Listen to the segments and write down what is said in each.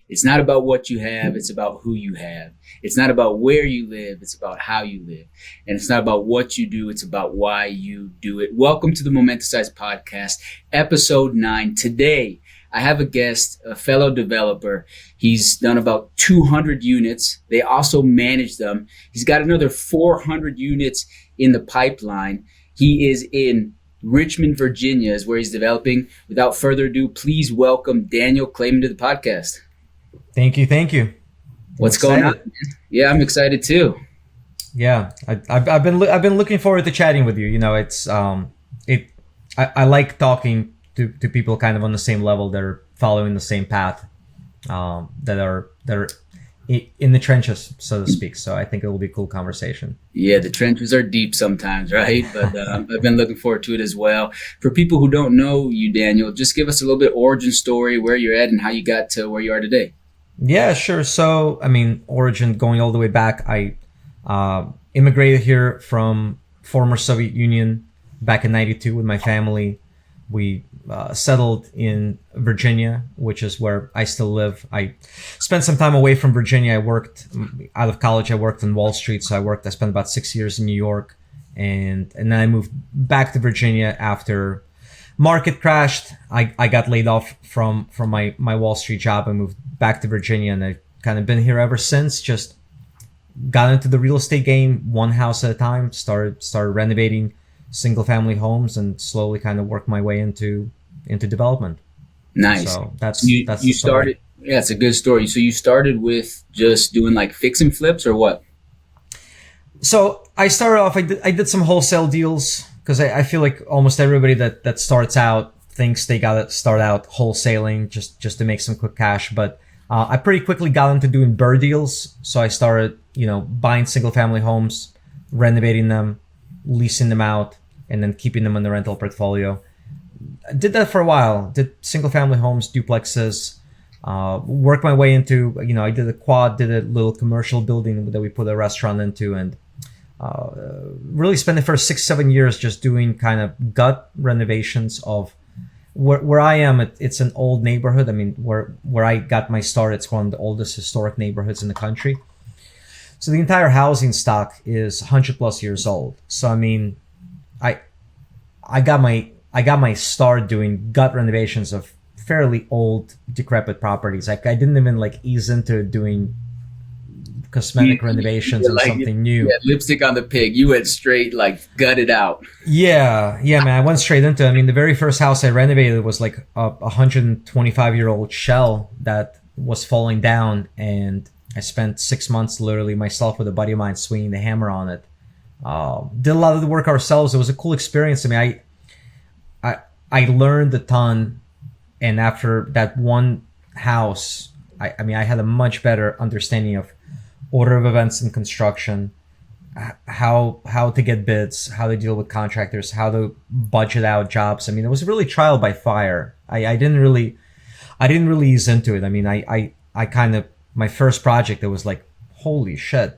It's not about what you have. It's about who you have. It's not about where you live. It's about how you live. And it's not about what you do. It's about why you do it. Welcome to the Momenticize Podcast, episode 9. Today, I have a guest, a fellow developer. He's done about 200 units. They also manage them. He's got another 400 units in the pipeline. He is in Richmond, Virginia, is where he's developing. Without further ado, please welcome Daniil Kleyman to the podcast. Thank you. What's going on, man? Yeah, I'm excited too. Yeah, I've been looking forward to chatting with you. You know, I like talking to people kind of on the same level that are following the same path, that are in the trenches, so to speak. So I think it will be a cool conversation. Yeah, the trenches are deep sometimes, right? But I've been looking forward to it as well. For people who don't know you, Daniil, just give us a little bit origin story, where you're at and how you got to where you are today. Yeah, sure. So, I mean, origin going all the way back. I immigrated here from former Soviet Union back in '92 with my family. We settled in Virginia, which is where I still live. I spent some time away from Virginia. I worked out of college. I worked on Wall Street. So I spent about 6 years in New York. And then I moved back to Virginia after market crashed. I got laid off from my Wall Street job. I moved back to Virginia, and I've kind of been here ever since. Just got into the real estate game, one house at a time. Started renovating single family homes, and slowly kind of worked my way into development. Nice. So that's you the started. Yeah, it's a good story. So you started with just doing like fix and flips, or what? So I started off. I did some wholesale deals, because I feel like almost everybody that starts out thinks they gotta start out wholesaling just to make some quick cash. But I pretty quickly got into doing BRRRR deals. So I started, buying single family homes, renovating them, leasing them out, and then keeping them in the rental portfolio. I did that for a while. Did single family homes, duplexes, worked my way into, I did a quad, did a little commercial building that we put a restaurant into, and really spent the first 6-7 years just doing kind of gut renovations of where I am. It's an old neighborhood. I mean, where I got my start, it's one of the oldest historic neighborhoods in the country. So the entire housing stock is 100 plus years old. So I mean, I got my start doing gut renovations of fairly old, decrepit properties. I didn't even ease into doing cosmetic renovations and something new. Yeah, lipstick on the pig. You went straight, gut it out. Yeah, man. I went straight into it. I mean, the very first house I renovated was like a 125-year-old shell that was falling down, and I spent 6 months literally myself with a buddy of mine swinging the hammer on it. Did a lot of the work ourselves. It was a cool experience. I mean, I learned a ton, and after that one house, I had a much better understanding of order of events in construction, how to get bids, how to deal with contractors, how to budget out jobs. I mean, it was really trial by fire. I didn't really ease into it. I mean, I kind of, my first project, it was like, holy shit,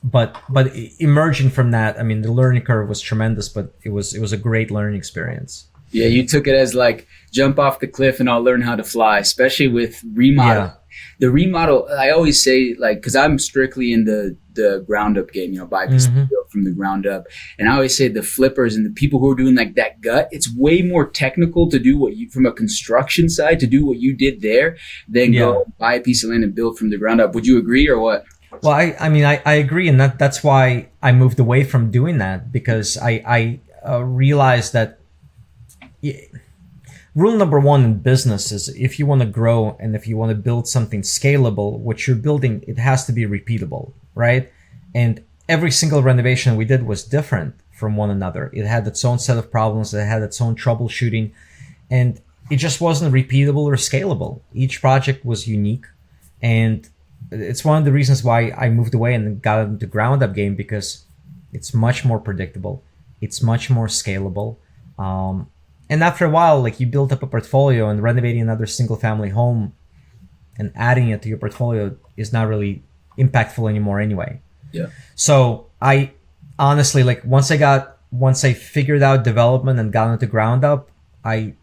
but emerging from that, I mean, the learning curve was tremendous, but it was a great learning experience. Yeah, you took it as jump off the cliff and I'll learn how to fly, especially with remodel. Yeah. The remodel, I always say, because I'm strictly in the ground up game, buy a piece of build from the ground up. And I always say the flippers and the people who are doing that gut, it's way more technical to do from a construction side, to do what you did there, than go buy a piece of land and build from the ground up. Would you agree, or what? Well, I agree. And that's why I moved away from doing that, because I realized that rule number one in business is, if you want to grow and if you want to build something scalable, what you're building, it has to be repeatable, right? And every single renovation we did was different from one another. It had its own set of problems. It had its own troubleshooting, and it just wasn't repeatable or scalable. Each project was unique, and it's one of the reasons why I moved away and got into ground up game, because it's much more predictable. It's much more scalable. And after a while, you build up a portfolio, and renovating another single family home and adding it to your portfolio is not really impactful anymore anyway. Yeah. So I honestly, once I figured out development and got into ground up, I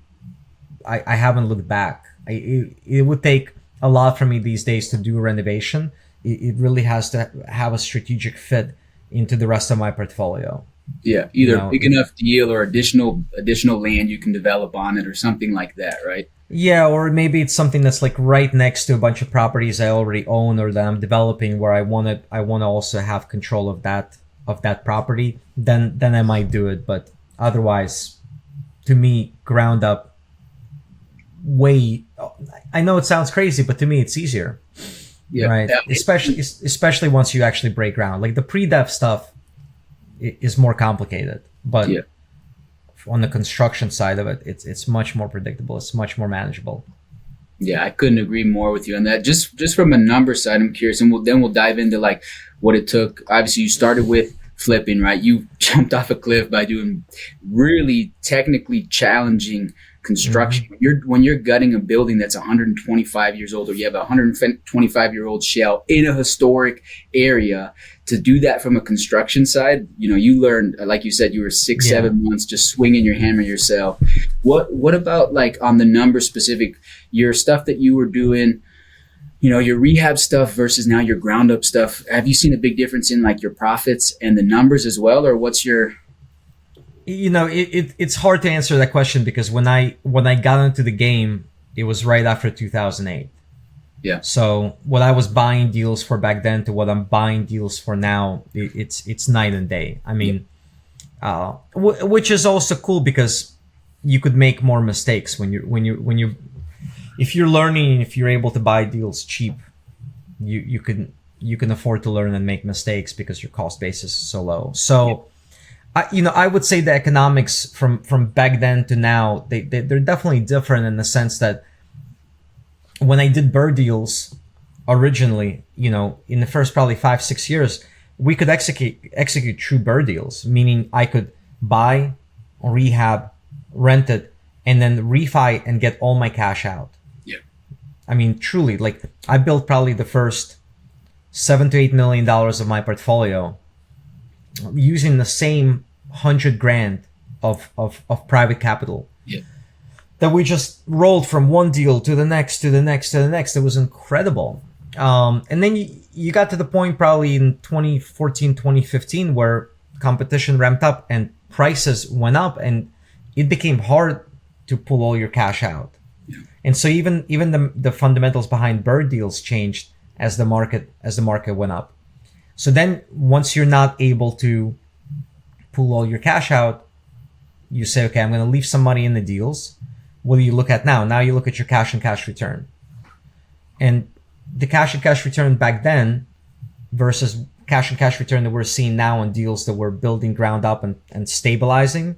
haven't looked back. It would take a lot for me these days to do a renovation. It really has to have a strategic fit into the rest of my portfolio. Yeah, either big enough deal or additional land you can develop on it or something like that, right? Yeah, or maybe it's something that's like right next to a bunch of properties I already own or that I'm developing, where I want to also have control of that property. Then I might do it, but otherwise, to me, ground up. I know it sounds crazy, but to me, it's easier. Yeah, right. Especially once you actually break ground. Like the pre-dev stuff is more complicated, but on the construction side of it, it's much more predictable. It's much more manageable. Yeah, I couldn't agree more with you on that. Just from a number side, I'm curious, and we'll dive into like what it took. Obviously, you started with flipping, right? You jumped off a cliff by doing really technically challenging construction. Mm-hmm. When you're gutting a building that's 125 years old, or you have a 125-year-old shell in a historic area, to do that from a construction side, you learned, like you said, you were 7 months just swinging your hammer yourself. What about like on the number specific, your stuff that you were doing, your rehab stuff versus now your ground up stuff? Have you seen a big difference in like your profits and the numbers as well, or what's your? It's hard to answer that question because when I got into the game, it was right after 2008. Yeah. So what I was buying deals for back then to what I'm buying deals for now, it's night and day. I mean, which is also cool because you could make more mistakes if you're learning, if you're able to buy deals cheap, you can afford to learn and make mistakes because your cost basis is so low. So. I would say the economics from back then to now, they're definitely different in the sense that when I did bird deals originally, in the first probably 5-6 years, we could execute true bird deals, meaning I could buy, rehab, rent it, and then refi and get all my cash out. Yeah. I mean, truly, like I built probably the first $7 to $8 million of my portfolio using the same $100,000 of private capital that we just rolled from one deal to the next to the next to the next. It was incredible. And then you got to the point probably in 2014, 2015 where competition ramped up and prices went up and it became hard to pull all your cash out. Yeah. And so even the fundamentals behind bird deals changed as the market went up. So then once you're not able to pull all your cash out, you say, okay, I'm going to leave some money in the deals. What do you look at now? Now you look at your cash and cash return. And the cash and cash return back then versus cash and cash return that we're seeing now on deals that we're building ground up and stabilizing,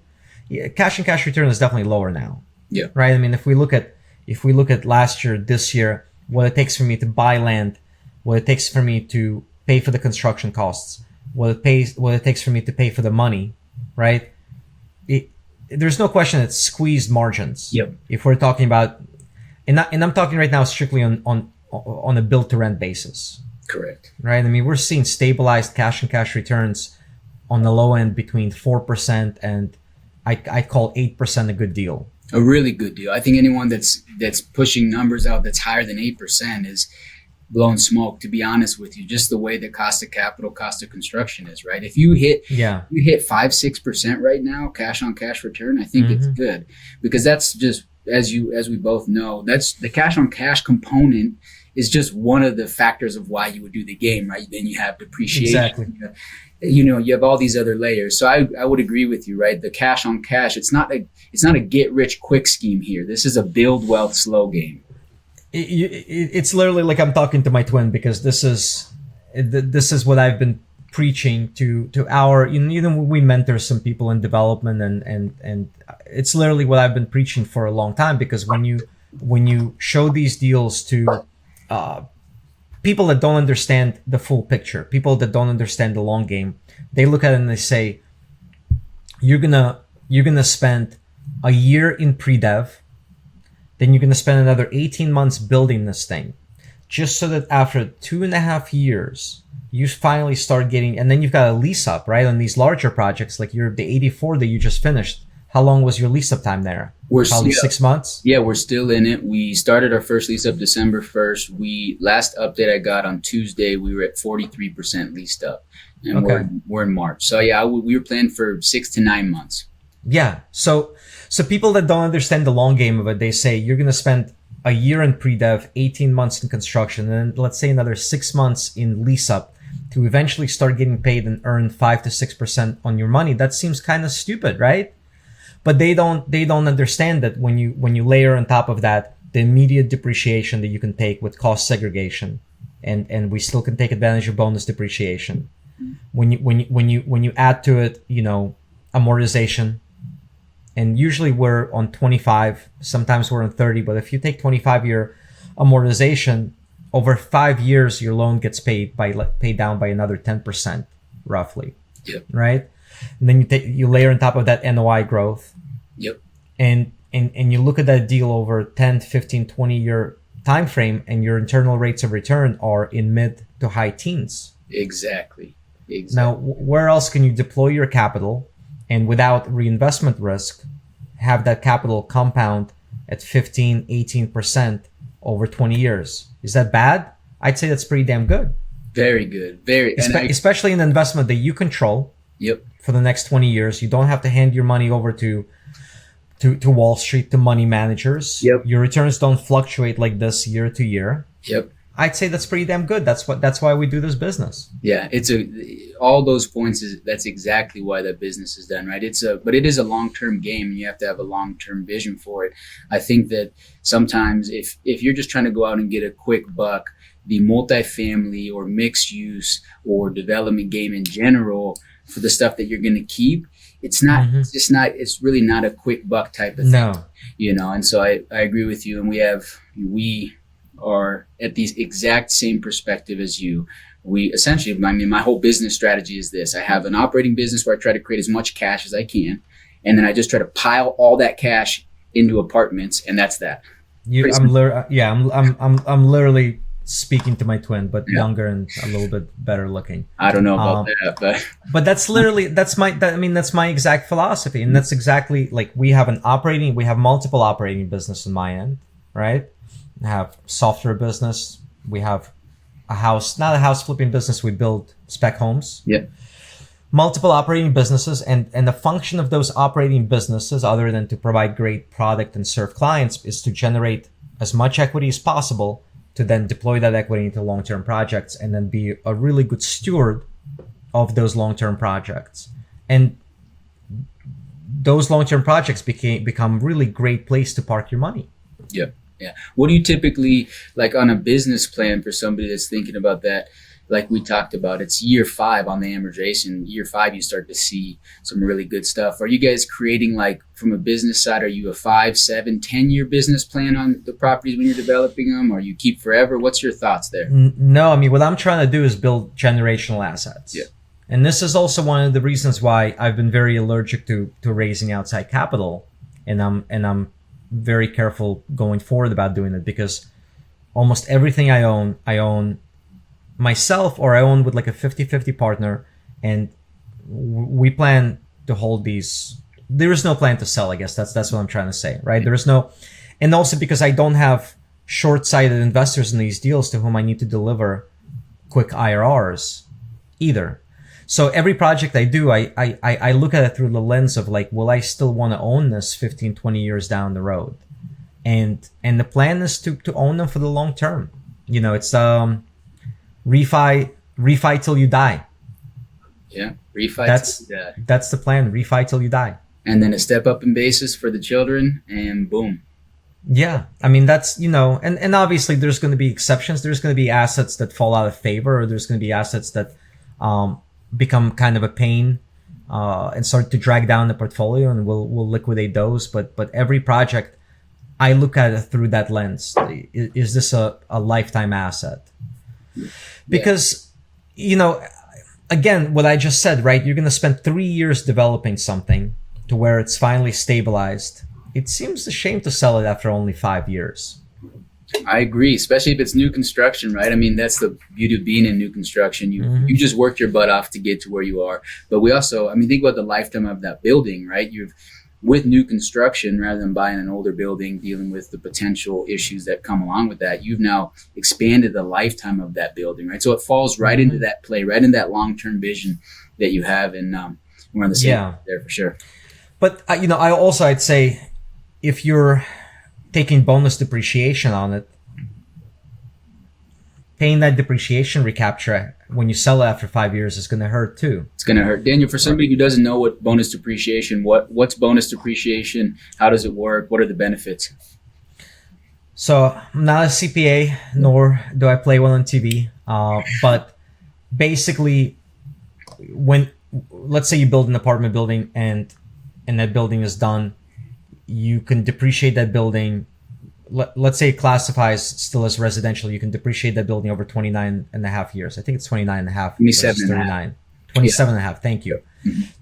cash and cash return is definitely lower now. Yeah. Right? I mean, if we look at last year, this year, what it takes for me to buy land, what it takes for me to pay for the construction costs, what it takes for me to pay for the money, right? There's no question it's squeezed margins. Yep. If we're talking about, and I'm talking right now strictly on a build to rent basis. Correct. Right. I mean, we're seeing stabilized cash and cash returns on the low end between 4% and I'd call 8% a good deal. A really good deal. I think anyone that's pushing numbers out that's higher than 8% is blowing smoke, to be honest with you. Just the way the cost of capital, cost of construction is, right? If you hit 5-6% right now, cash on cash return, I think it's good, because that's just as we both know, that's the cash on cash component is just one of the factors of why you would do the game, right? Then you have depreciation. Exactly. You have all these other layers. So I would agree with you, right? The cash on cash, it's not a get rich quick scheme here. This is a build wealth slow game. It's literally like I'm talking to my twin, because this is what I've been preaching to our, we mentor some people in development and it's literally what I've been preaching for a long time, because when you show these deals to people that don't understand the full picture, people that don't understand the long game, they look at it and they say, you're gonna spend a year in pre-dev, then you're going to spend another 18 months building this thing, just so that after 2.5 years, you finally start getting, and then you've got a lease up, right? On these larger projects, like the 84 that you just finished, How long was your lease up time there? We're Probably 6 months. Yeah, we're still in it. We started our first lease up December 1st. Last update I got on Tuesday, we were at 43% leased up, and we're in March. So yeah, we were planning for 6 to 9 months. Yeah. So people that don't understand the long game of it, they say you're going to spend a year in pre-dev, 18 months in construction, and then let's say another 6 months in lease up to eventually start getting paid and earn 5 to 6% on your money. That seems kind of stupid, right? But they don't understand that when you layer on top of that the immediate depreciation that you can take with cost segregation, and we still can take advantage of bonus depreciation. When you add to it, amortization, and usually we're on 25, sometimes we're on 30, but if you take 25-year amortization, over 5 years your loan gets paid down by another 10% roughly. Yep. Right? And then you layer on top of that NOI growth. Yep. And you look at that deal over 10, 15, 20 year time frame, and your internal rates of return are in mid to high teens. Exactly. Now, where else can you deploy your capital and without reinvestment risk have that capital compound at 15, 18% over 20 years? Is that bad? I'd say that's pretty damn good. Very good. Especially in an investment that you control. Yep. For the next 20 years. You don't have to hand your money over to Wall Street, to money managers. Yep. Your returns don't fluctuate like this year to year. Yep. I'd say that's pretty damn good. That's why we do this business. Yeah, all those points that's exactly why that business is done, right? But it is a long-term game, and you have to have a long-term vision for it. I think that sometimes if you're just trying to go out and get a quick buck, the multifamily or mixed use or development game in general, for the stuff that you're going to keep, it's really not a quick buck type of thing. No. And so I agree with you. And we are at the exact same perspective as you. We essentially, my whole business strategy is this. I have an operating business where I try to create as much cash as I can. And then I just try to pile all that cash into apartments. And that's that. I'm literally speaking to my twin, but younger and a little bit better looking. I don't know about that, but that's literally that's my exact philosophy, and that's exactly like we have multiple operating business in my end, right? We have software business, we have not a house flipping business, we build spec homes. Yeah. Multiple operating businesses, and the function of those operating businesses, other than to provide great product and serve clients, is to generate as much equity as possible to then deploy that equity into long-term projects and then be a really good steward of those long-term projects. And those long-term projects become really great place to park your money. Yeah. Yeah. What do you typically, like on a business plan for somebody that's thinking about that, like we talked about, it's year 5 on the amortization. Year 5, you start to see some really good stuff. Are you guys creating, like, from a business side, are you a 5, 7, 10-year business plan on the properties when you're developing them, or you keep forever? What's your thoughts there? No, I mean, what I'm trying to do is build generational assets. Yeah. And this is also one of the reasons why I've been very allergic to raising outside capital. And I'm very careful going forward about doing it, because almost everything I own myself, or I own with like a 50-50 partner, and we plan to hold these. There is no plan to sell, I guess. That's what I'm trying to say, right? There is no, and also because I don't have short-sighted investors in these deals to whom I need to deliver quick IRRs either. So every project I do, I look at it through the lens of like, will I still want to own this 15, 20 years down the road? And the plan is to own them for the long term. It's refi till you die. Yeah, refi. That's the plan. Refi till you die. And then a step up in basis for the children, and boom. Yeah, I mean that's and obviously there's going to be exceptions. There's going to be assets that fall out of favor, or there's going to be assets that become kind of a pain and start to drag down the portfolio, and we'll liquidate those. But every project, I look at it through that lens. Is this a lifetime asset? Because, again, what I just said, right? You're going to spend 3 years developing something to where it's finally stabilized. It seems a shame to sell it after only 5 years. I agree, especially if it's new construction, right? I mean, that's the beauty of being in new construction. You just worked your butt off to get to where you are. But we also, think about the lifetime of that building, right? with new construction, rather than buying an older building, dealing with the potential issues that come along with that, you've now expanded the lifetime of that building, right? So it falls right into that play, right in that long-term vision that you have, and we're on the same there for sure. But I'd say if you're taking bonus depreciation on it, paying that depreciation recapture when you sell it after 5 years is going to hurt too. It's going to hurt. Daniel, for somebody who doesn't know what bonus depreciation, what's bonus depreciation? How does it work? What are the benefits? So I'm not a CPA, nor do I play well on TV. But basically, when let's say you build an apartment building and that building is done, you can depreciate that building. Let's say it classifies still as residential. You can depreciate that building over 29 and a half years. I think it's 29 and a half. 27 and a half. Thank you.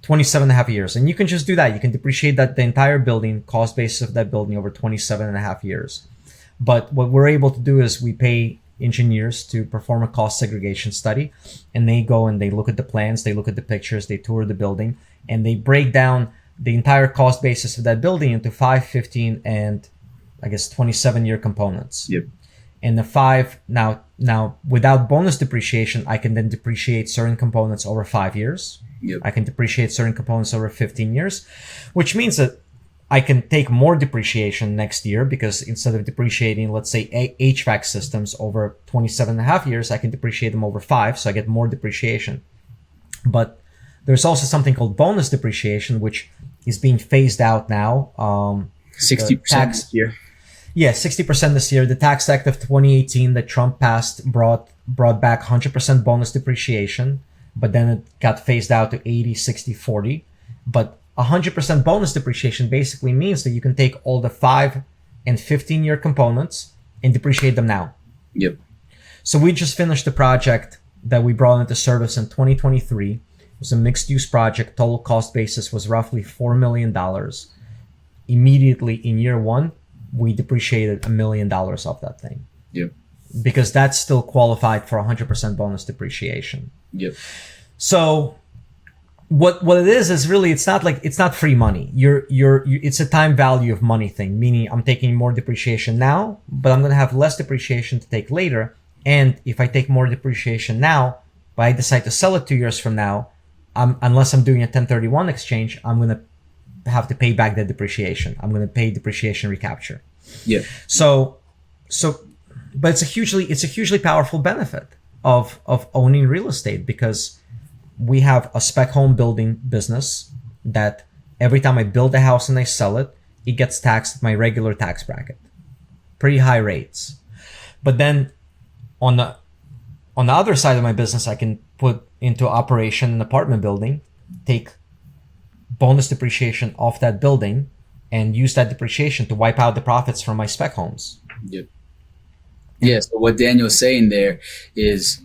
27 and a half years. And you can just do that. You can depreciate the entire building, cost basis of that building over 27 and a half years. But what we're able to do is we pay engineers to perform a cost segregation study, and they go and they look at the plans, they look at the pictures, they tour the building, and they break down the entire cost basis of that building into 5, 15, and 27-year components. Yep. And the 5 now without bonus depreciation, I can then depreciate certain components over 5 years. Yep. I can depreciate certain components over 15 years, which means that I can take more depreciation next year, because instead of depreciating, let's say, HVAC systems over 27 and a half years, I can depreciate them over 5, so I get more depreciation. But there's also something called bonus depreciation, which is being phased out now. 60% this year. Yeah, 60% this year. The Tax Act of 2018 that Trump passed brought back 100% bonus depreciation, but then it got phased out to 80, 60, 40. But 100% bonus depreciation basically means that you can take all the 5 and 15-year components and depreciate them now. Yep. So we just finished a project that we brought into service in 2023. It was a mixed-use project. Total cost basis was roughly $4 million. Immediately in year 1, we depreciated $1 million off that thing. Yep. Because that's still qualified for 100% bonus depreciation. Yep. So what it is really, it's not free money. It's a time value of money thing, meaning I'm taking more depreciation now, but I'm going to have less depreciation to take later. And if I take more depreciation now, but I decide to sell it 2 years from now, unless I'm doing a 1031 exchange, I'm going to have to pay back that depreciation. I'm going to pay depreciation recapture. Yeah. So, but it's a hugely powerful benefit of owning real estate, because we have a spec home building business that every time I build a house and I sell it, it gets taxed at my regular tax bracket, pretty high rates. But then on the other side of my business, I can put into operation an apartment building, take bonus depreciation off that building, and use that depreciation to wipe out the profits from my spec homes. Yep. Yeah. So what Daniel's saying there is,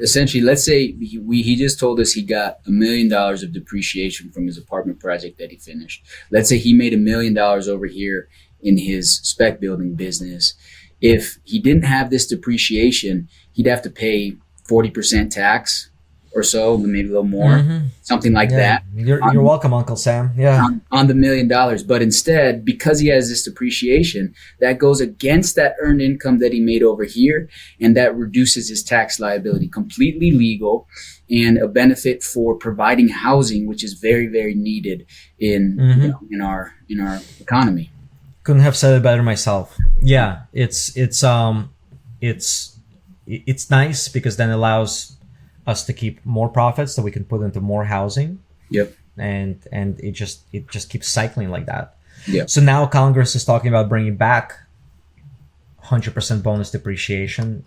essentially, let's say he just told us he got $1 million of depreciation from his apartment project that he finished. Let's say he made $1 million over here in his spec building business. If he didn't have this depreciation, he'd have to pay 40% tax or so, maybe a little more, something like that. You're welcome, Uncle Sam. Yeah. On the $1 million. But instead, because he has this depreciation, that goes against that earned income that he made over here, and that reduces his tax liability. Completely legal, and a benefit for providing housing, which is very, very needed in our economy. Couldn't have said it better myself. Yeah, it's nice, because then it allows us to keep more profits that we can put into more housing. Yep. And it just keeps cycling like that. Yeah. So now Congress is talking about bringing back 100% bonus depreciation.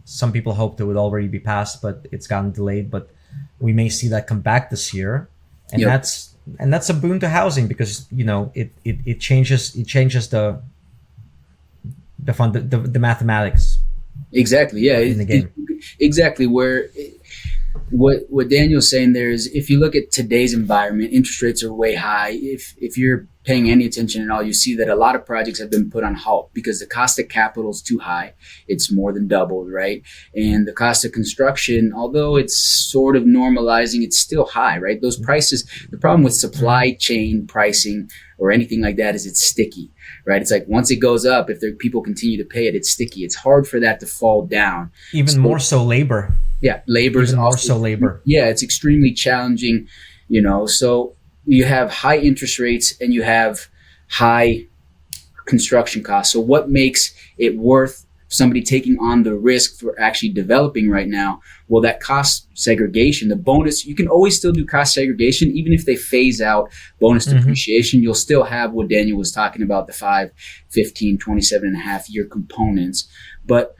Some people hoped it would already be passed, but it's gotten delayed. But we may see that come back this year, and that's a boon to housing, because it changes the mathematics. Exactly. Yeah. In the game. Exactly. Where what Daniel's saying there is, if you look at today's environment, interest rates are way high. If you're paying any attention at all, you see that a lot of projects have been put on halt because the cost of capital is too high. It's more than doubled, right? And the cost of construction, although it's sort of normalizing, it's still high, right? Those prices, the problem with supply chain pricing or anything like that is it's sticky, right? It's like once it goes up, if people continue to pay it, it's sticky. It's hard for that to fall down. Even more so labor. Yeah, labor's Even more also so labor. Yeah, it's extremely challenging, so you have high interest rates and you have high construction costs. So what makes it worth somebody taking on the risk for actually developing right now? Well, that cost segregation, the bonus, you can always still do cost segregation. Even if they phase out bonus depreciation, you'll still have what Daniel was talking about, the 5, 15, 27 and a half year components. But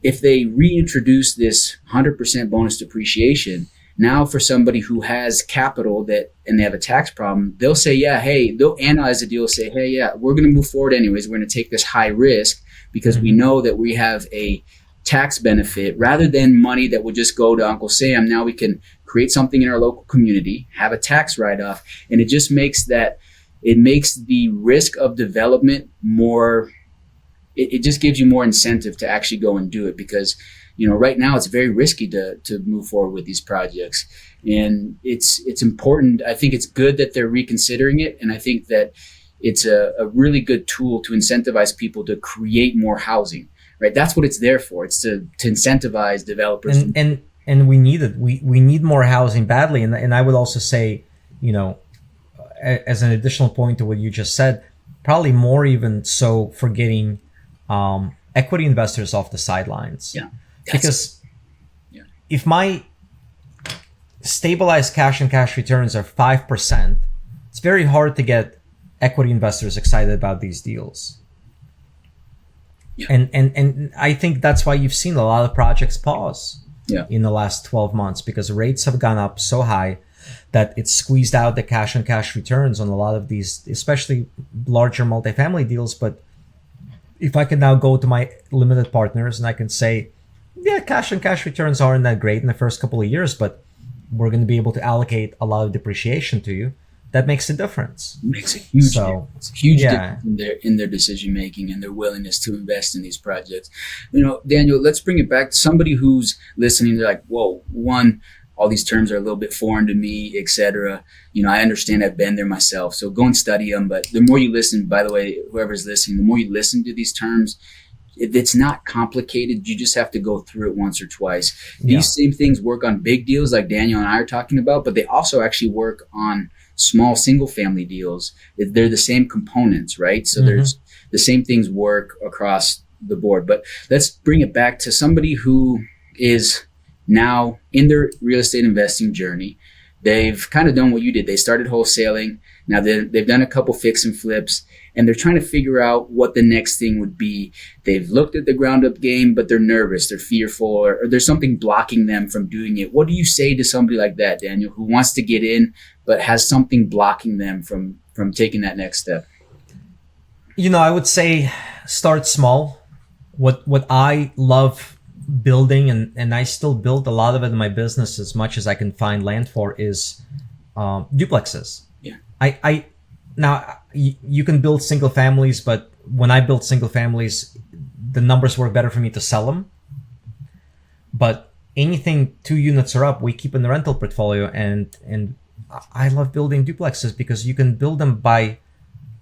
if they reintroduce this 100% bonus depreciation, now for somebody who has capital and they have a tax problem, they'll say, they'll analyze the deal, say, we're going to move forward anyways. We're going to take this high risk because we know that we have a tax benefit rather than money that would just go to Uncle Sam. Now we can create something in our local community, have a tax write-off, and it just makes the risk of development more. It just gives you more incentive to actually go and do it because, right now it's very risky to move forward with these projects. And it's important. I think it's good that they're reconsidering it. And I think that it's a really good tool to incentivize people to create more housing, right? That's what it's there for. It's to incentivize developers. And we need it. We need more housing badly. And I would also say, as an additional point to what you just said, probably more even so for getting equity investors off the sidelines. Yeah. Because if my stabilized cash and cash returns are 5%, it's very hard to get equity investors excited about these deals. Yeah. And I think that's why you've seen a lot of projects pause in the last 12 months because rates have gone up so high that it's squeezed out the cash and cash returns on a lot of these, especially larger multifamily deals. But if I can now go to my limited partners and I can say, cash and cash returns aren't that great in the first couple of years, but we're going to be able to allocate a lot of depreciation to you. That makes a difference. It makes a huge difference. Difference in their decision making and their willingness to invest in these projects. Daniel, let's bring it back to somebody who's listening. They're like, whoa, all these terms are a little bit foreign to me, etc. I understand, I've been there myself. So go and study them. But the more you listen, by the way, whoever's listening, the more you listen to these terms, it's not complicated. You just have to go through it once or twice. These same things work on big deals like Daniel and I are talking about, but they also actually work on small single family deals. They're the same components, right? So there's the same things work across the board. But let's bring it back to somebody who is now in their real estate investing journey. They've kind of done what you did. They started wholesaling. Now they've done a couple fix and flips, and they're trying to figure out what the next thing would be. They've looked at the ground up game, but they're nervous, they're fearful, or there's something blocking them from doing it. What do you say to somebody like that, Daniel, who wants to get in, but has something blocking them from taking that next step? I would say start small. What I love building, and I still build a lot of it in my business as much as I can find land for, is duplexes. Yeah. Now you can build single families, but when I build single families, the numbers work better for me to sell them. But anything 2 units or up, we keep in the rental portfolio, and I love building duplexes because you can build them by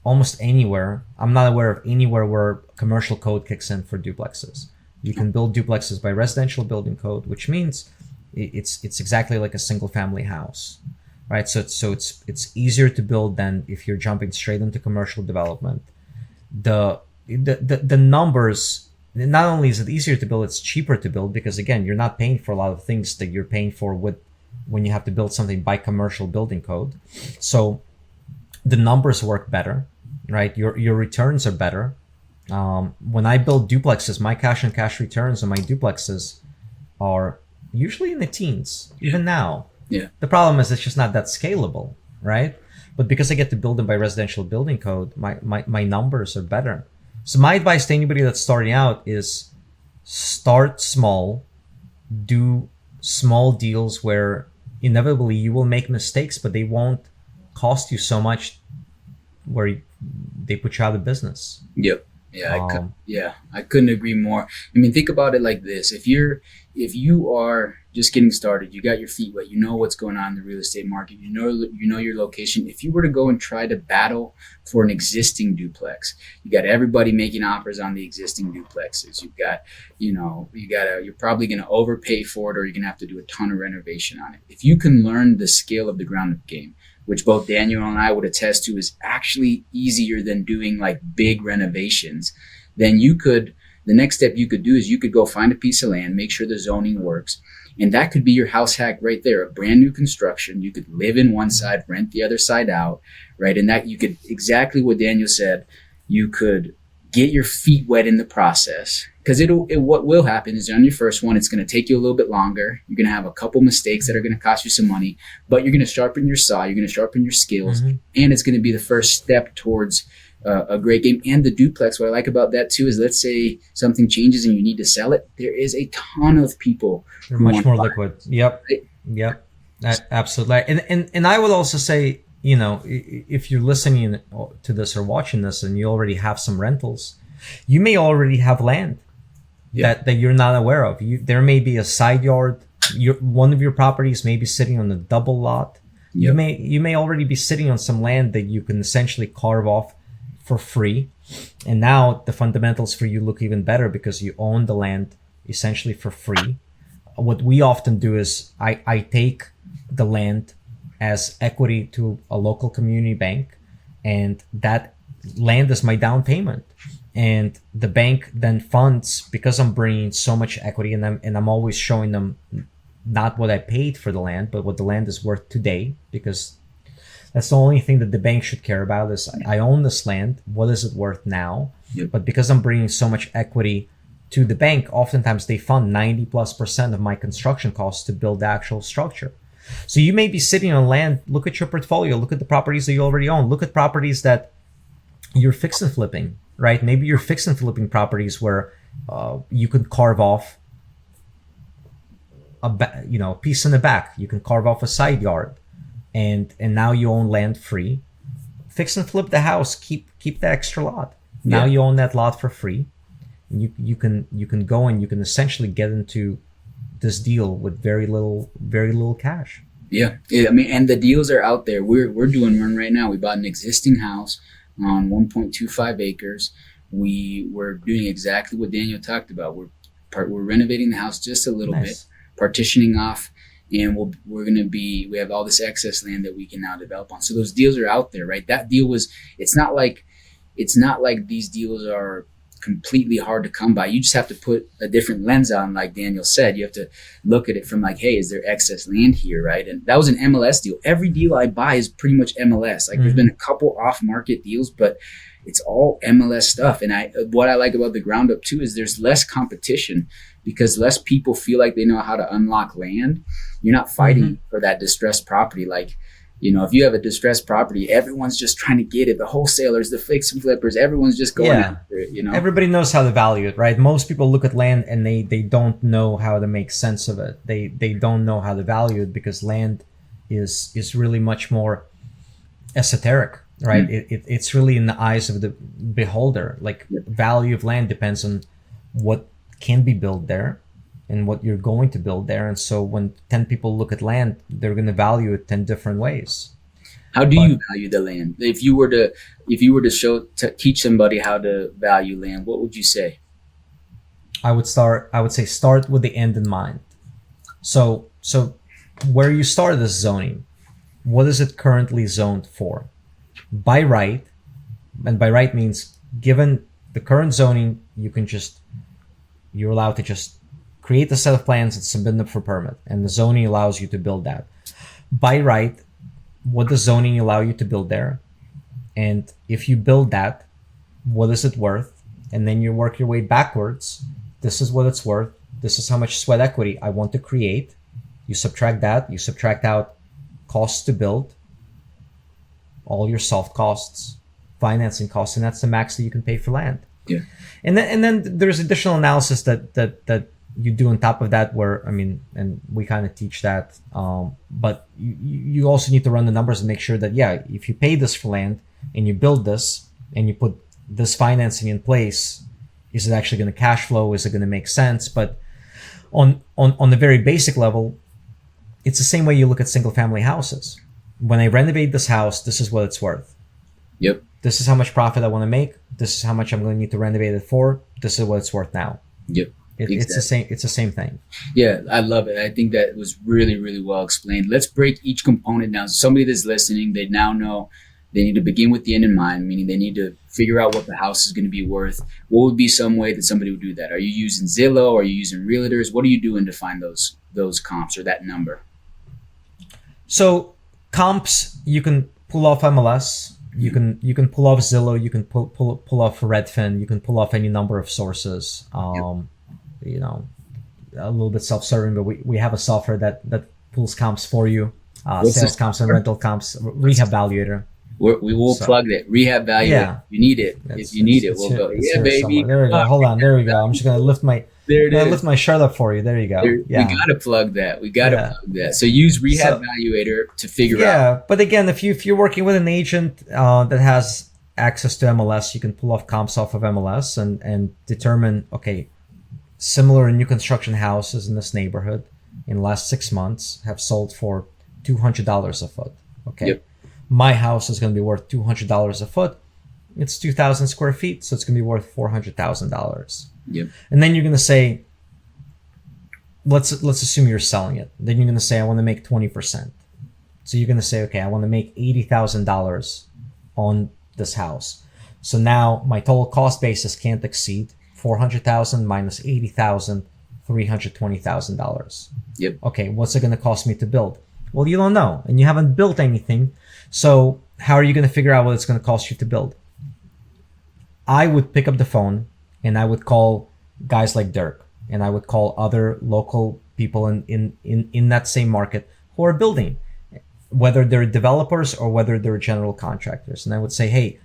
almost anywhere. I'm not aware of anywhere where commercial code kicks in for duplexes. You can build duplexes by residential building code, which means it's exactly like a single family house, right? So it's easier to build than if you're jumping straight into commercial development. The numbers, not only is it easier to build, it's cheaper to build because again, you're not paying for a lot of things that you're paying for when you have to build something by commercial building code. So the numbers work better, right? Your returns are better. When I build duplexes, my cash and cash returns on my duplexes are usually in the teens, even now. Yeah. The problem is it's just not that scalable, right? But because I get to build them by residential building code, my numbers are better. So my advice to anybody that's starting out is start small, do small deals where inevitably you will make mistakes, but they won't cost you so much where they put you out of business. Yep. Yeah, I couldn't agree more. I mean, think about it like this: if you are just getting started, you got your feet wet, you know what's going on in the real estate market, you know your location. If you were to go and try to battle for an existing duplex, you got everybody making offers on the existing duplexes. You've got, you're probably going to overpay for it, or you're going to have to do a ton of renovation on it. If you can learn the scale of the ground up game, which both Daniel and I would attest to is actually easier than doing like big renovations, then the next step you could do is you could go find a piece of land, make sure the zoning works. And that could be your house hack right there, a brand new construction. You could live in one side, rent the other side out, right? And that you could, exactly what Daniel said, you could get your feet wet in the process. Because what will happen is on your first one, it's going to take you a little bit longer. You're going to have a couple mistakes that are going to cost you some money, but you're going to sharpen your saw, you're going to sharpen your skills, and it's going to be the first step towards a great game. And the duplex, what I like about that too is, let's say something changes and you need to sell it, there is a ton of people. They're much more liquid. Yep. Yep. Absolutely. And I would also say, if you're listening to this or watching this and you already have some rentals, you may already have land that you're not aware of. There may be a side yard. One of your properties may be sitting on a double lot. Yep. You may already be sitting on some land that you can essentially carve off for free. And now the fundamentals for you look even better because you own the land essentially for free. What we often do is I take the land as equity to a local community bank, and that land is my down payment. And the bank then funds, because I'm bringing so much equity in them, and I'm always showing them not what I paid for the land, but what the land is worth today, because that's the only thing that the bank should care about is I own this land. What is it worth now? Yep. But because I'm bringing so much equity to the bank, oftentimes they fund 90+% of my construction costs to build the actual structure. So you may be sitting on land. Look at your portfolio. Look at the properties that you already own. Look at properties that you're fix and flipping, right? Maybe you're fix and flipping properties where you could carve off a piece in the back. You can carve off a side yard. And now you own land free. Fix and flip the house. Keep that extra lot. Now you own that lot for free. You can go and you can essentially get into this deal with very little cash. Yeah. I mean, and the deals are out there. We're doing one right now. We bought an existing house on 1.25 acres. We were doing exactly what Daniel talked about. We're renovating the house just a little bit, partitioning off. And we have all this excess land that we can now develop on. So those deals are out there, right? That deal it's not like these deals are completely hard to come by. You just have to put a different lens on, like Daniel said. You have to look at it from like, hey, is there excess land here, right? And that was an MLS deal. Every deal I buy is pretty much MLS. Like there's been a couple off-market deals, but it's all MLS stuff. And what I like about the ground up too is there's less competition because less people feel like they know how to unlock land. You're not fighting for that distressed property. Like, if you have a distressed property, everyone's just trying to get it. The wholesalers, the fix and flippers, everyone's just going after it, Everybody knows how to value it, right? Most people look at land and they don't know how to make sense of it. They don't know how to value it because land is really much more esoteric, right? It's really in the eyes of the beholder. Like value of land depends on what can be built there and what you're going to build there. And so when 10 people look at land, they're going to value it 10 different ways. How do you value the land? If you were to teach somebody how to value land, what would you say? I would say start with the end in mind. So where you start this zoning, what is it currently zoned for? By right, and by right means given the current zoning, you're allowed to just create a set of plans and submit them for permit, and the zoning allows you to build that. By right, what does zoning allow you to build there? And if you build that, what is it worth? And then you work your way backwards. This is what it's worth. This is how much sweat equity I want to create. You subtract that. You subtract out costs to build, all your soft costs, financing costs, and that's the max that you can pay for land. Yeah. And then there's additional analysis that you do on top of that, where I mean, and we kind of teach that, but you also need to run the numbers and make sure that, yeah, if you pay this for land and you build this and you put this financing in place, is it actually going to cash flow? Is it going to make sense? But on the very basic level, it's the same way you look at single family houses. When I renovate this house, this is what it's worth. Yep. This is how much profit I want to make. This is how much I'm going to need to renovate it for. This is what it's worth now. Yep. Exactly. It's the same thing. Yeah, I love it. I think that was really, really well explained. Let's break each component down. Somebody that's listening, they now know they need to begin with the end in mind, meaning they need to figure out what the house is going to be worth. What would be some way that somebody would do that? Are you using Zillow? Are you using realtors? What are you doing to find those comps or that number? So comps, you can pull off MLS. You can pull off Zillow. You can pull off Redfin. You can pull off any number of sources. You know, a little bit self-serving, but we have a software that pulls comps for you, sales comps and rental comps, Rehab Valuator. We will plug that. Rehab Valuator. Yeah. You need it. If you need it, we'll go. Yeah, baby. Somewhere. There we go. Hold on. There we go. I'm just gonna lift my shirt up for you. There you go. Yeah. We gotta plug that. Plug that. So use Rehab Valuator to figure out. Yeah, but again, if you're working with an agent that has access to MLS, you can pull off comps off of MLS and determine, okay, similar new construction houses in this neighborhood in the last 6 months have sold for $200 a foot. Okay. Yep. My house is going to be worth $200 a foot. It's 2,000 square feet, so it's going to be worth $400,000. Yep. And then you're going to say, let's assume you're selling it. Then you're going to say, I want to make 20%. So you're going to say, okay, I want to make $80,000 on this house. So now my total cost basis can't exceed $400,000 minus $80,000, $320,000. Yep. Okay, what's it going to cost me to build? Well, you don't know, and you haven't built anything. So how are you going to figure out what it's going to cost you to build? I would pick up the phone and I would call guys like Dirk, and I would call other local people in that same market who are building, whether they're developers or whether they're general contractors. And I would say, hey,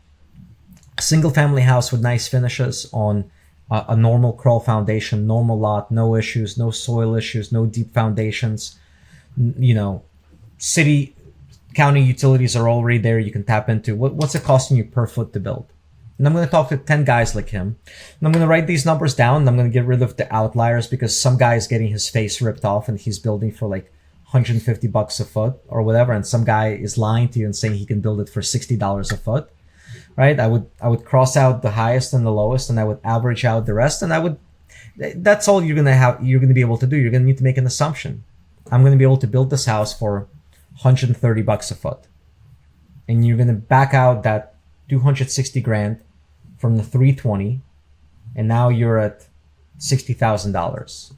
single family house with nice finishes on a normal crawl foundation, normal lot, no issues, no soil issues, no deep foundations. You know, city, county utilities are already there. You can tap into what's it costing you per foot to build. And I'm going to talk to 10 guys like him. And I'm going to write these numbers down, and I'm going to get rid of the outliers, because some guy is getting his face ripped off and he's building for like $150 a foot or whatever. And some guy is lying to you and saying he can build it for $60 a foot. Right? I would cross out the highest and the lowest, and I would average out the rest. And that's all you're going to have. You're going to be able to do. You're going to need to make an assumption. I'm going to be able to build this house for $130 a foot. And you're going to back out that 260 grand from the 320. And now you're at $60,000,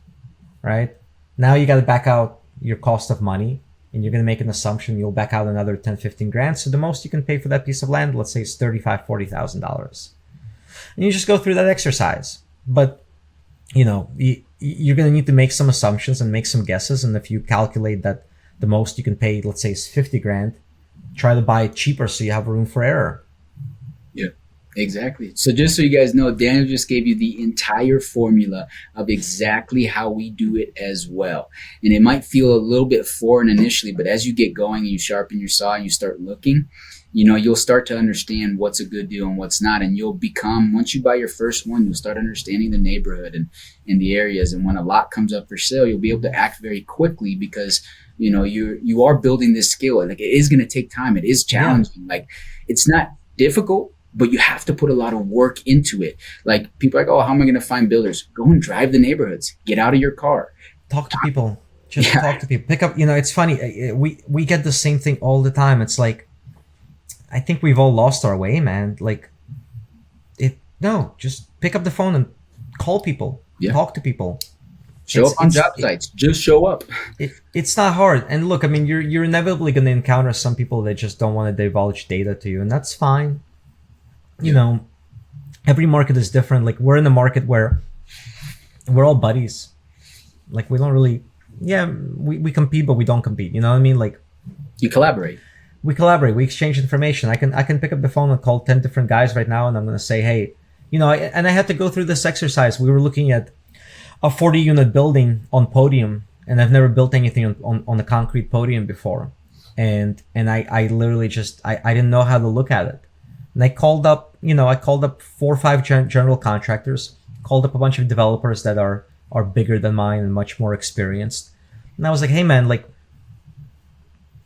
right? Now you got to back out your cost of money, and you're going to make an assumption. You'll back out another 10, 15 grand. So the most you can pay for that piece of land, let's say, is $35,000, $40,000. And you just go through that exercise. But, you know, you're going to need to make some assumptions and make some guesses. And if you calculate that the most you can pay, let's say, is 50 grand, try to buy it cheaper so you have room for error. Yeah, exactly. So just so you guys know, Daniel just gave you the entire formula of exactly how we do it as well. And it might feel a little bit foreign initially, but as you get going and you sharpen your saw and you start looking, you know, you'll start to understand what's a good deal and what's not. And you'll become, once you buy your first one, you'll start understanding the neighborhood and the areas. And when a lot comes up for sale, you'll be able to act very quickly, because, you know, you are building this skill. Like, it is going to take time. It is challenging. Yeah. Like, it's not difficult, but you have to put a lot of work into it. Like, people are like, oh, how am I going to find builders? Go and drive the neighborhoods. Get out of your car. Talk to people. Just talk to people. Pick up, you know, it's funny. We get the same thing all the time. It's like, I think we've all lost our way, man. Like, just pick up the phone and call people. Yeah. Talk to people. Show up on job sites. Just show up. It's not hard. And look, I mean, you're inevitably going to encounter some people that just don't want to divulge data to you, and that's fine. You know, every market is different. Like, we're in a market where we're all buddies. Like, we don't really, we compete, but we don't compete. You know what I mean? Like, you collaborate. We collaborate. We exchange information. I can pick up the phone and call 10 different guys right now, and I'm going to say, hey, you know, and I had to go through this exercise. We were looking at a 40 unit building on podium, and I've never built anything on a concrete podium before. And I literally just, I didn't know how to look at it. And I called up 4 or 5 general contractors, called up a bunch of developers that are bigger than mine and much more experienced. And I was like, hey man, like,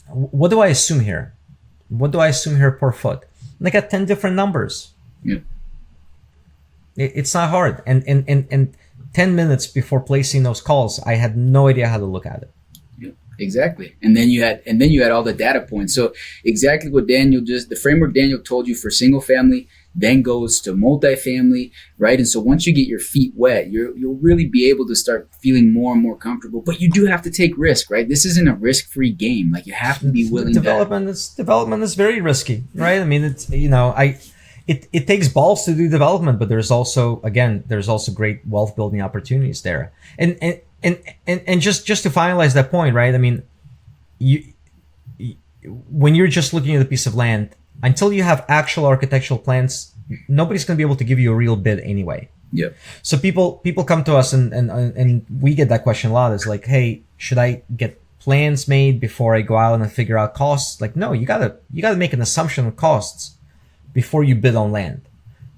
what do I assume here? What do I assume here per foot? And I got 10 different numbers. Yeah. It's not hard. And 10 minutes before placing those calls, I had no idea how to look at it. Yeah, exactly. And then you had all the data points. So exactly what the framework Daniil told you for single family, then goes to multifamily, right? And so once you get your feet wet, you'll really be able to start feeling more and more comfortable. But you do have to take risk, right? This isn't a risk-free game. Like, you have to be willing. Development is very risky, right? I mean, it's it takes balls to do development, but there's also great wealth building opportunities there. And just to finalize that point, right? I mean, when you're just looking at a piece of land, until you have actual architectural plans, nobody's going to be able to give you a real bid anyway. Yeah. So people come to us and we get that question a lot. It's like, hey, should I get plans made before I go out and figure out costs? Like, no, you gotta make an assumption of costs before you bid on land.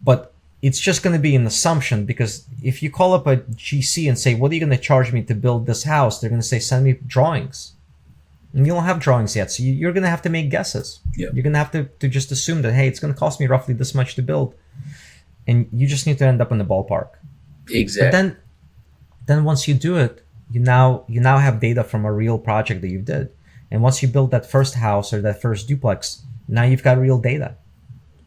But it's just going to be an assumption, because if you call up a GC and say, what are you going to charge me to build this house? They're going to say, send me drawings. And you don't have drawings yet. So you're going to have to make guesses. Yeah. You're going to have to just assume that, hey, it's going to cost me roughly this much to build. And you just need to end up in the ballpark. Exactly. But then once you do it, you now have data from a real project that you did. And once you build that first house or that first duplex, now you've got real data.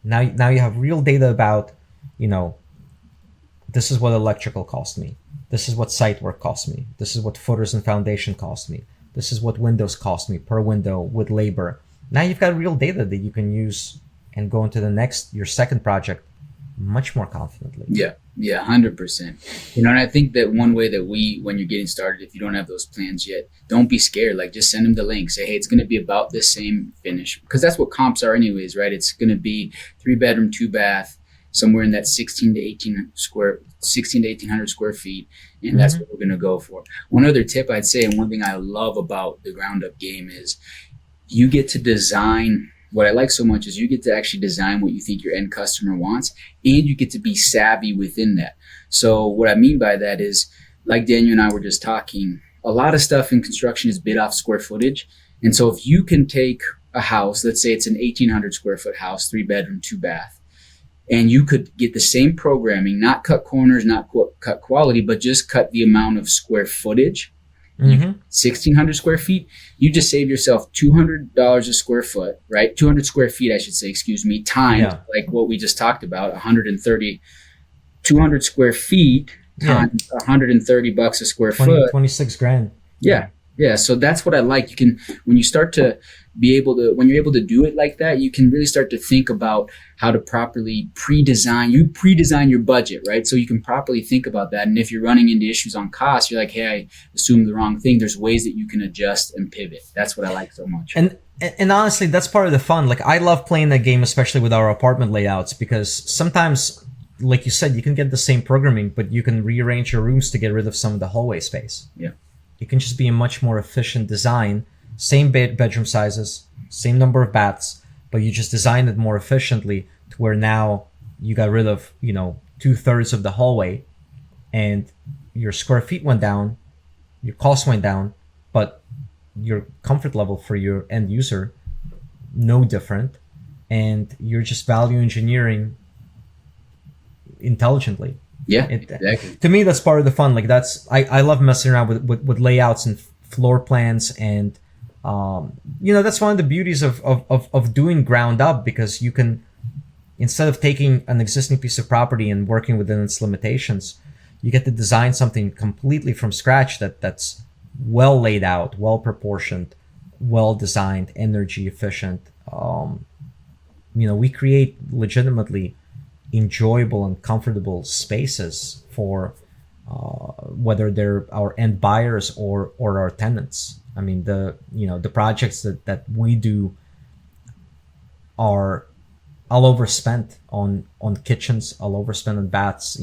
Now you have real data about, this is what electrical cost me. This is what site work cost me. This is what footers and foundation cost me. This is what windows cost me per window with labor. Now you've got real data that you can use and go into your second project much more confidently. Yeah, 100%. And I think that one way that when you're getting started, if you don't have those plans yet, don't be scared. Like, just send them the link. Say, hey, it's going to be about this same finish, because that's what comps are anyways, right? It's going to be 3-bedroom, 2-bath, somewhere in that 16 to 1800 square feet. And that's what we're going to go for. One other tip I'd say, and one thing I love about the ground up game, is you get to design. What I like so much is you get to actually design what you think your end customer wants, and you get to be savvy within that. So what I mean by that is, like Daniel and I were just talking, a lot of stuff in construction is bid off square footage. And so if you can take a house, let's say it's an 1,800 square foot house, 3-bedroom, 2-bath, and you could get the same programming, not cut corners, not cut quality, but just cut the amount of square footage, 1,600 square feet, you just save yourself $200 a square foot, right? 200 square feet, I should say, times like what we just talked about, 200 square feet times $130 a square foot. 26 grand. Yeah. Yeah. So that's what I like. You can, when you're able to do it like that, you can really start to think about how to properly pre-design your budget, right? So you can properly think about that. And if you're running into issues on cost, you're like, hey, I assumed the wrong thing. There's ways that you can adjust and pivot. That's what I like so much. And honestly, that's part of the fun. Like, I love playing that game, especially with our apartment layouts, because sometimes, like you said, you can get the same programming, but you can rearrange your rooms to get rid of some of the hallway space. Yeah. It can just be a much more efficient design. Same bedroom sizes, same number of baths, but you just designed it more efficiently to where now you got rid of, 2/3 of the hallway, and your square feet went down, your cost went down, but your comfort level for your end user, no different. And you're just value engineering intelligently. Yeah, exactly. To me, that's part of the fun. Like, I love messing around with layouts and floor plans, and that's one of the beauties of doing ground up, because you can, instead of taking an existing piece of property and working within its limitations, you get to design something completely from scratch that's well laid out, well proportioned, well designed, energy efficient. We create legitimately enjoyable and comfortable spaces for whether they're our end buyers or our tenants. I mean, the projects that we do are all overspent on kitchens, all overspent on baths.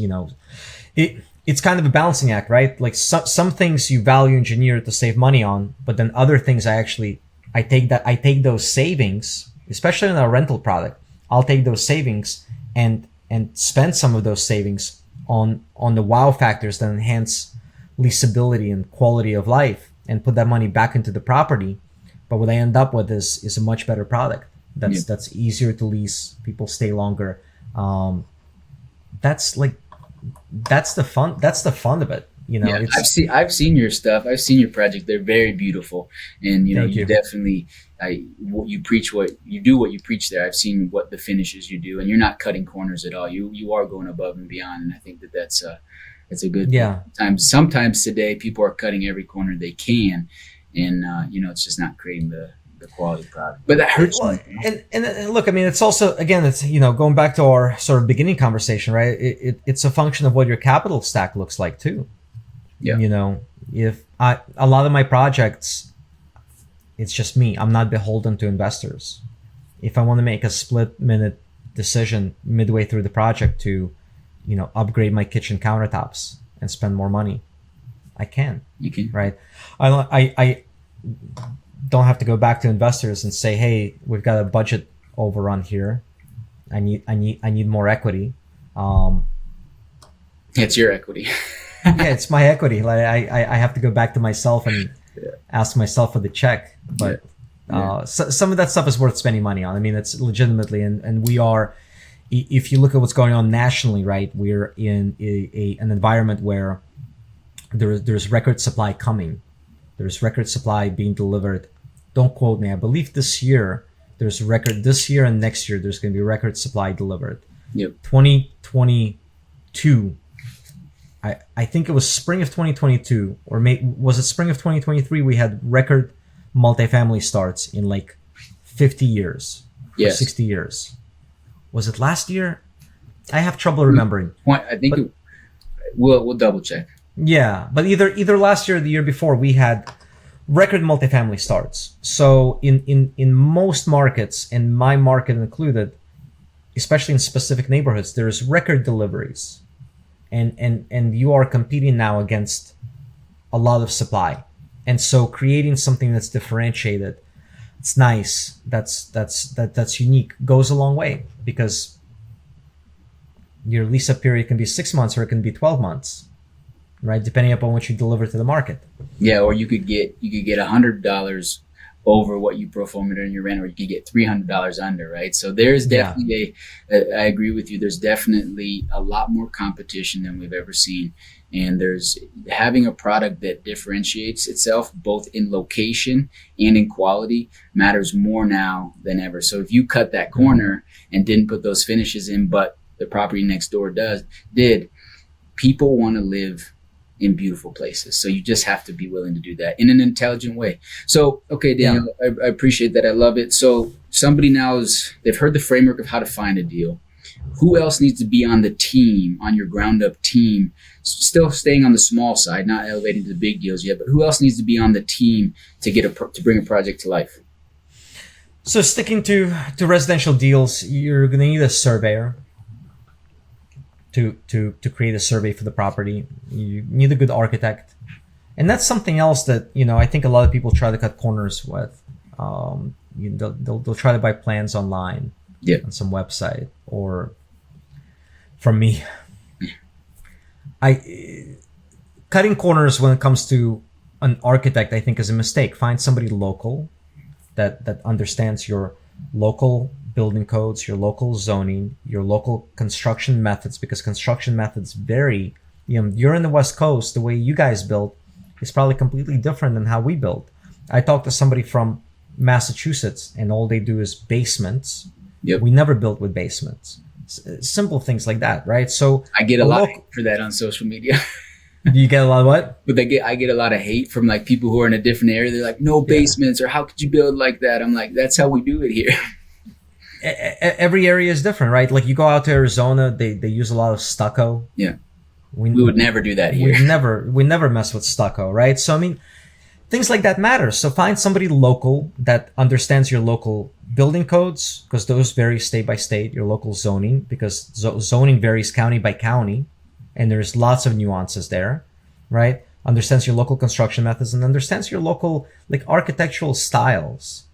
it's kind of a balancing act, right? Like some things you value engineer to save money on, but then other things I take those savings, especially in a rental product, I'll take those savings and spend some of those savings on the wow factors that enhance leasability and quality of life, and put that money back into the property. But what I end up with is a much better product that's easier to lease. People stay longer. That's the fun of it. I've seen your stuff. I've seen your project. They're very beautiful, and you definitely you preach what you do. What you preach there. I've seen what the finishes you do, and you're not cutting corners at all. You are going above and beyond, and I think that's a good thing. Sometimes today people are cutting every corner they can, and it's just not creating the quality product. But that hurts. Well, and look, I mean, it's also, again, it's going back to our sort of beginning conversation, right? It's a function of what your capital stack looks like too. Yeah. If a lot of my projects, it's just me. I'm not beholden to investors. If I want to make a split-minute decision midway through the project to, upgrade my kitchen countertops and spend more money, I can. You can. Right. I don't have to go back to investors and say, hey, we've got a budget overrun here. I need more equity. It's your equity. Yeah, it's my equity. Like I have to go back to myself and ask myself for the check. But so, some of that stuff is worth spending money on. I mean, it's legitimately, and we are, if you look at what's going on nationally, right, we're in an environment where there's record supply coming. There's record supply being delivered. Don't quote me. I believe this year and next year there's going to be record supply delivered. Yep. 2022. I think it was spring of 2022, or was it spring of 2023? We had record multifamily starts in like 50 years, or 60 years. Was it last year? I have trouble remembering. I think we'll double check. Yeah, but either last year or the year before, we had record multifamily starts. So in most markets, and my market included, especially in specific neighborhoods, there's record deliveries. And you are competing now against a lot of supply. And so creating something that's differentiated, it's nice, that's unique, goes a long way, because your lease up period can be 6 months or it can be 12 months. Right, depending upon what you deliver to the market. Yeah, or you could get $100 over what you pro forma in your rent, or you could get $300 under. Right, so there's definitely I agree with you. There's definitely a lot more competition than we've ever seen, and there's having a product that differentiates itself both in location and in quality matters more now than ever. So if you cut that corner and didn't put those finishes in, but the property next door did, people want to live in beautiful places. So you just have to be willing to do that in an intelligent way. So, okay, Daniel, I appreciate that. I love it. So somebody they've heard the framework of how to find a deal. Who else needs to be on the team, on your ground up team, still staying on the small side, not elevating to the big deals yet, but who else needs to be on the team to bring a project to life? So sticking to residential deals, you're going to need a surveyor. To create a survey for the property. You need a good architect. And that's something else that, I think a lot of people try to cut corners with. They'll try to buy plans online on some website, or from me. Cutting corners when it comes to an architect, I think, is a mistake. Find somebody local that understands your local building codes, your local zoning, your local construction methods, because construction methods vary. You're in the West Coast. The way you guys build is probably completely different than how we build. I talked to somebody from Massachusetts, and all they do is basements. Yep. We never built with basements. Simple things like that, right? So I get a lot of hate for that on social media. You get a lot of what? But I get a lot of hate from like people who are in a different area. They're like, no basements, or how could you build like that? I'm like, that's how we do it here. Every area is different, right? Like you go out to Arizona, they use a lot of stucco. Yeah. We would never do that here. We never mess with stucco, right? So I mean, things like that matter. So find somebody local that understands your local building codes, because those vary state by state, your local zoning, because zoning varies county by county. and there's lots of nuances there, right? Understands your local construction methods and understands your local like architectural styles.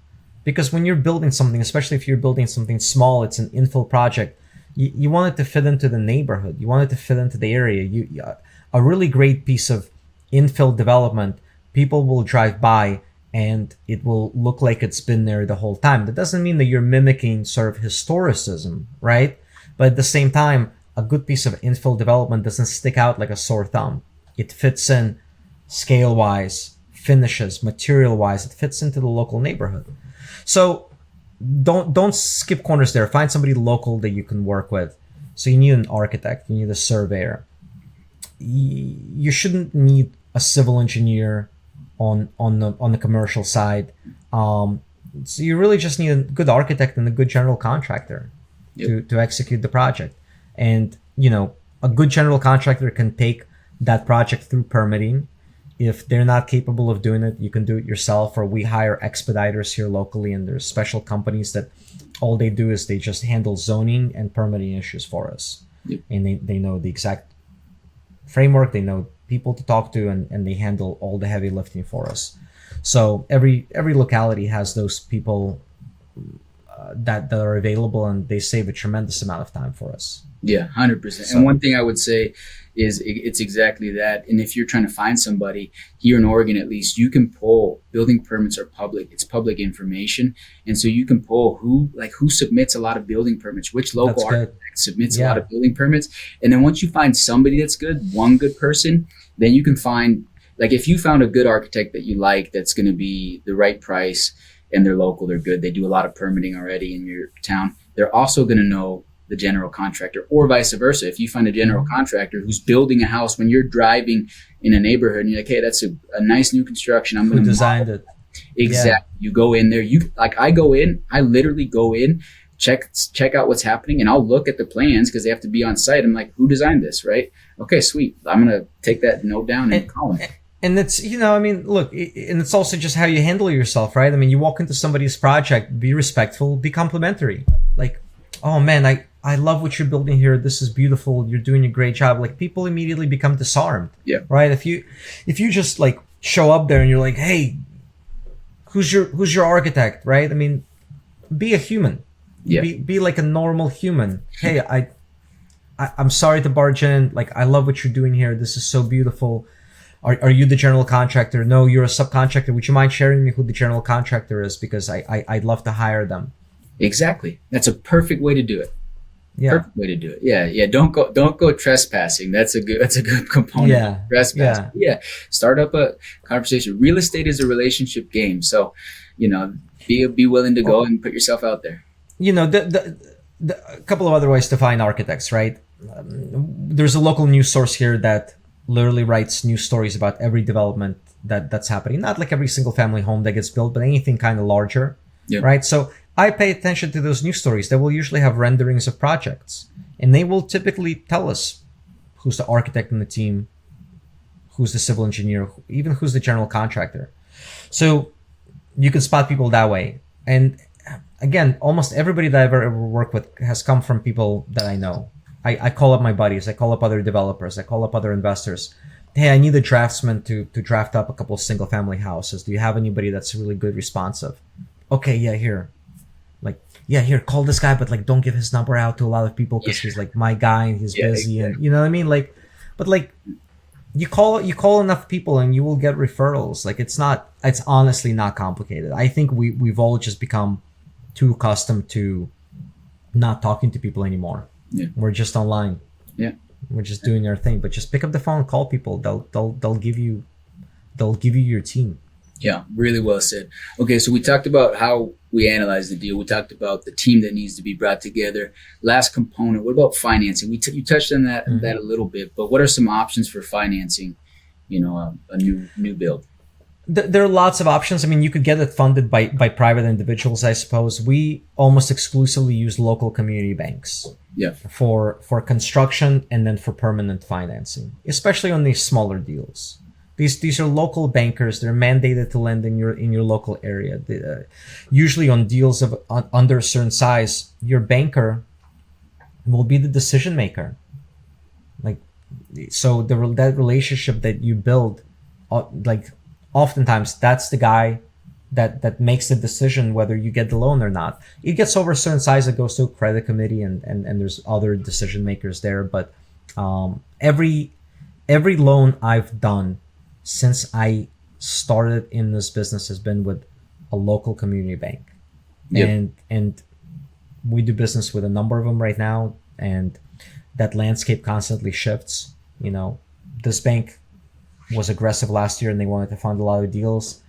Because when you're building something, especially if you're building something small, it's an infill project, you want it to fit into the neighborhood. You want it to fit into the area. A really great piece of infill development, people will drive by and it will look like it's been there the whole time. That doesn't mean that you're mimicking sort of historicism, right? But at the same time, a good piece of infill development doesn't stick out like a sore thumb. It fits in scale-wise, finishes, material-wise. It fits into the local neighborhood. So don't skip corners there. Find somebody local that you can work with. So you need an architect. You need a surveyor. You shouldn't need a civil engineer on the commercial side. So you really just need a good architect and a good general contractor to execute the project. And a good general contractor can take that project through permitting. If they're not capable of doing it, you can do it yourself, or we hire expediters here locally, and there's special companies that all they do is they just handle zoning and permitting issues for us. And they know the exact framework, they know people to talk to, and they handle all the heavy lifting for us. So every locality has those people that are available, and they save a tremendous amount of time for us. Yeah, 100%. And one thing I would say is it's exactly that. And if you're trying to find somebody here in Oregon, at least, you can pull building permits are public. It's public information. And so you can pull who submits a lot of building permits, which local architect submits a lot of building permits. And then once you find somebody that's good, one good person, then you can find, like if you found a good architect that you like, that's going to be the right price, and they're local, they're good, they do a lot of permitting already in your town, they're also going to know the general contractor, or vice versa. If you find a general contractor who's building a house, when you're driving in a neighborhood and you're like, hey, that's a nice new construction, I'm going to design it. Exactly. Yeah. You go in there, I literally go in, check out what's happening, and I'll look at the plans because they have to be on site. I'm like, who designed this, right? Okay, sweet. I'm going to take that note down and call them. And it's, look, and it's also just how you handle yourself, right? I mean, you walk into somebody's project, be respectful, be complimentary. Like, oh man, I love what you're building here. This is beautiful. You're doing a great job. Like, people immediately become disarmed. Yeah. Right. If you just like show up there and you're like, hey, who's your architect? Right. I mean, be a human. Yeah. Be like a normal human. Hey, I'm sorry to barge in. Like, I love what you're doing here. This is so beautiful. Are you the general contractor? No, you're a subcontractor. Would you mind sharing me who the general contractor is? Because I'd love to hire them. Exactly. That's a perfect way to do it. Yeah. Perfect way to do it. Yeah. Yeah. Don't go trespassing. That's a good component. Yeah. Trespassing. Yeah. Start up a conversation. Real estate is a relationship game. So, be willing to go and put yourself out there. The a couple of other ways to find architects, right? There's a local news source here that literally writes news stories about every development that's happening. Not like every single family home that gets built, but anything kind of larger, right? So I pay attention to those news stories. They will usually have renderings of projects, and they will typically tell us who's the architect in the team, who's the civil engineer, even who's the general contractor. So you can spot people that way. And again, almost everybody that I've ever worked with has come from people that I know. I call up my buddies. I call up other developers. I call up other investors. Hey, I need a draftsman to draft up a couple of single family houses. Do you have anybody that's really good, responsive? Okay, yeah, here. Here, call this guy, but like, don't give his number out to a lot of people because he's like my guy and he's busy, exactly. And you know what I mean? Like, but like, you call enough people and you will get referrals. Like, it's honestly not complicated. I think we've all just become too accustomed to not talking to people anymore. Yeah. We're just online. Yeah. We're just doing our thing, but just pick up the phone, call people. They'll give you your team. Yeah, really well said. Okay, so we talked about how we analyze the deal. We talked about the team that needs to be brought together. Last component, what about financing? You touched on that a little bit, but what are some options for financing, a new build? There are lots of options. I mean, you could get it funded by private individuals, I suppose. We almost exclusively use local community banks. Yeah. For construction and then for permanent financing, especially on these smaller deals. These are local bankers. They're mandated to lend in your local area. Usually on deals of under a certain size, your banker will be the decision maker. Like, So that relationship that you build, like oftentimes that's the guy that makes the decision whether you get the loan or not. It gets over a certain size, it goes to a credit committee, and there's other decision makers there. But every loan I've done since I started in this business has been with a local community bank. Yep. And we do business with a number of them right now, and that landscape constantly shifts. This bank was aggressive last year and they wanted to fund a lot of deals.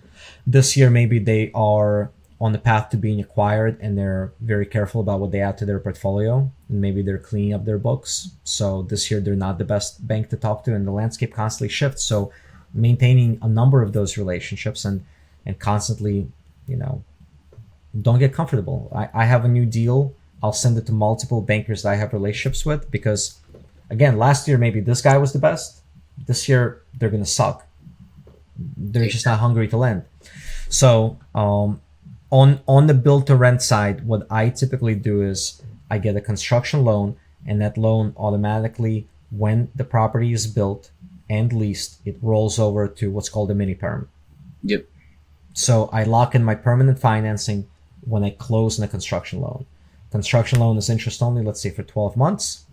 This year, maybe they are on the path to being acquired and they're very careful about what they add to their portfolio, and maybe they're cleaning up their books. So this year they're not the best bank to talk to, and the landscape constantly shifts. So maintaining a number of those relationships and constantly, don't get comfortable. I have a new deal. I'll send it to multiple bankers that I have relationships with, because again, last year maybe this guy was the best. This year they're going to suck. They're just not hungry to lend. So on the build to rent side, what I typically do is I get a construction loan, and that loan automatically, when the property is built and leased, it rolls over to what's called a mini perm. Yep. So I lock in my permanent financing when I close in a construction loan. Construction loan is interest only, let's say for 12 months.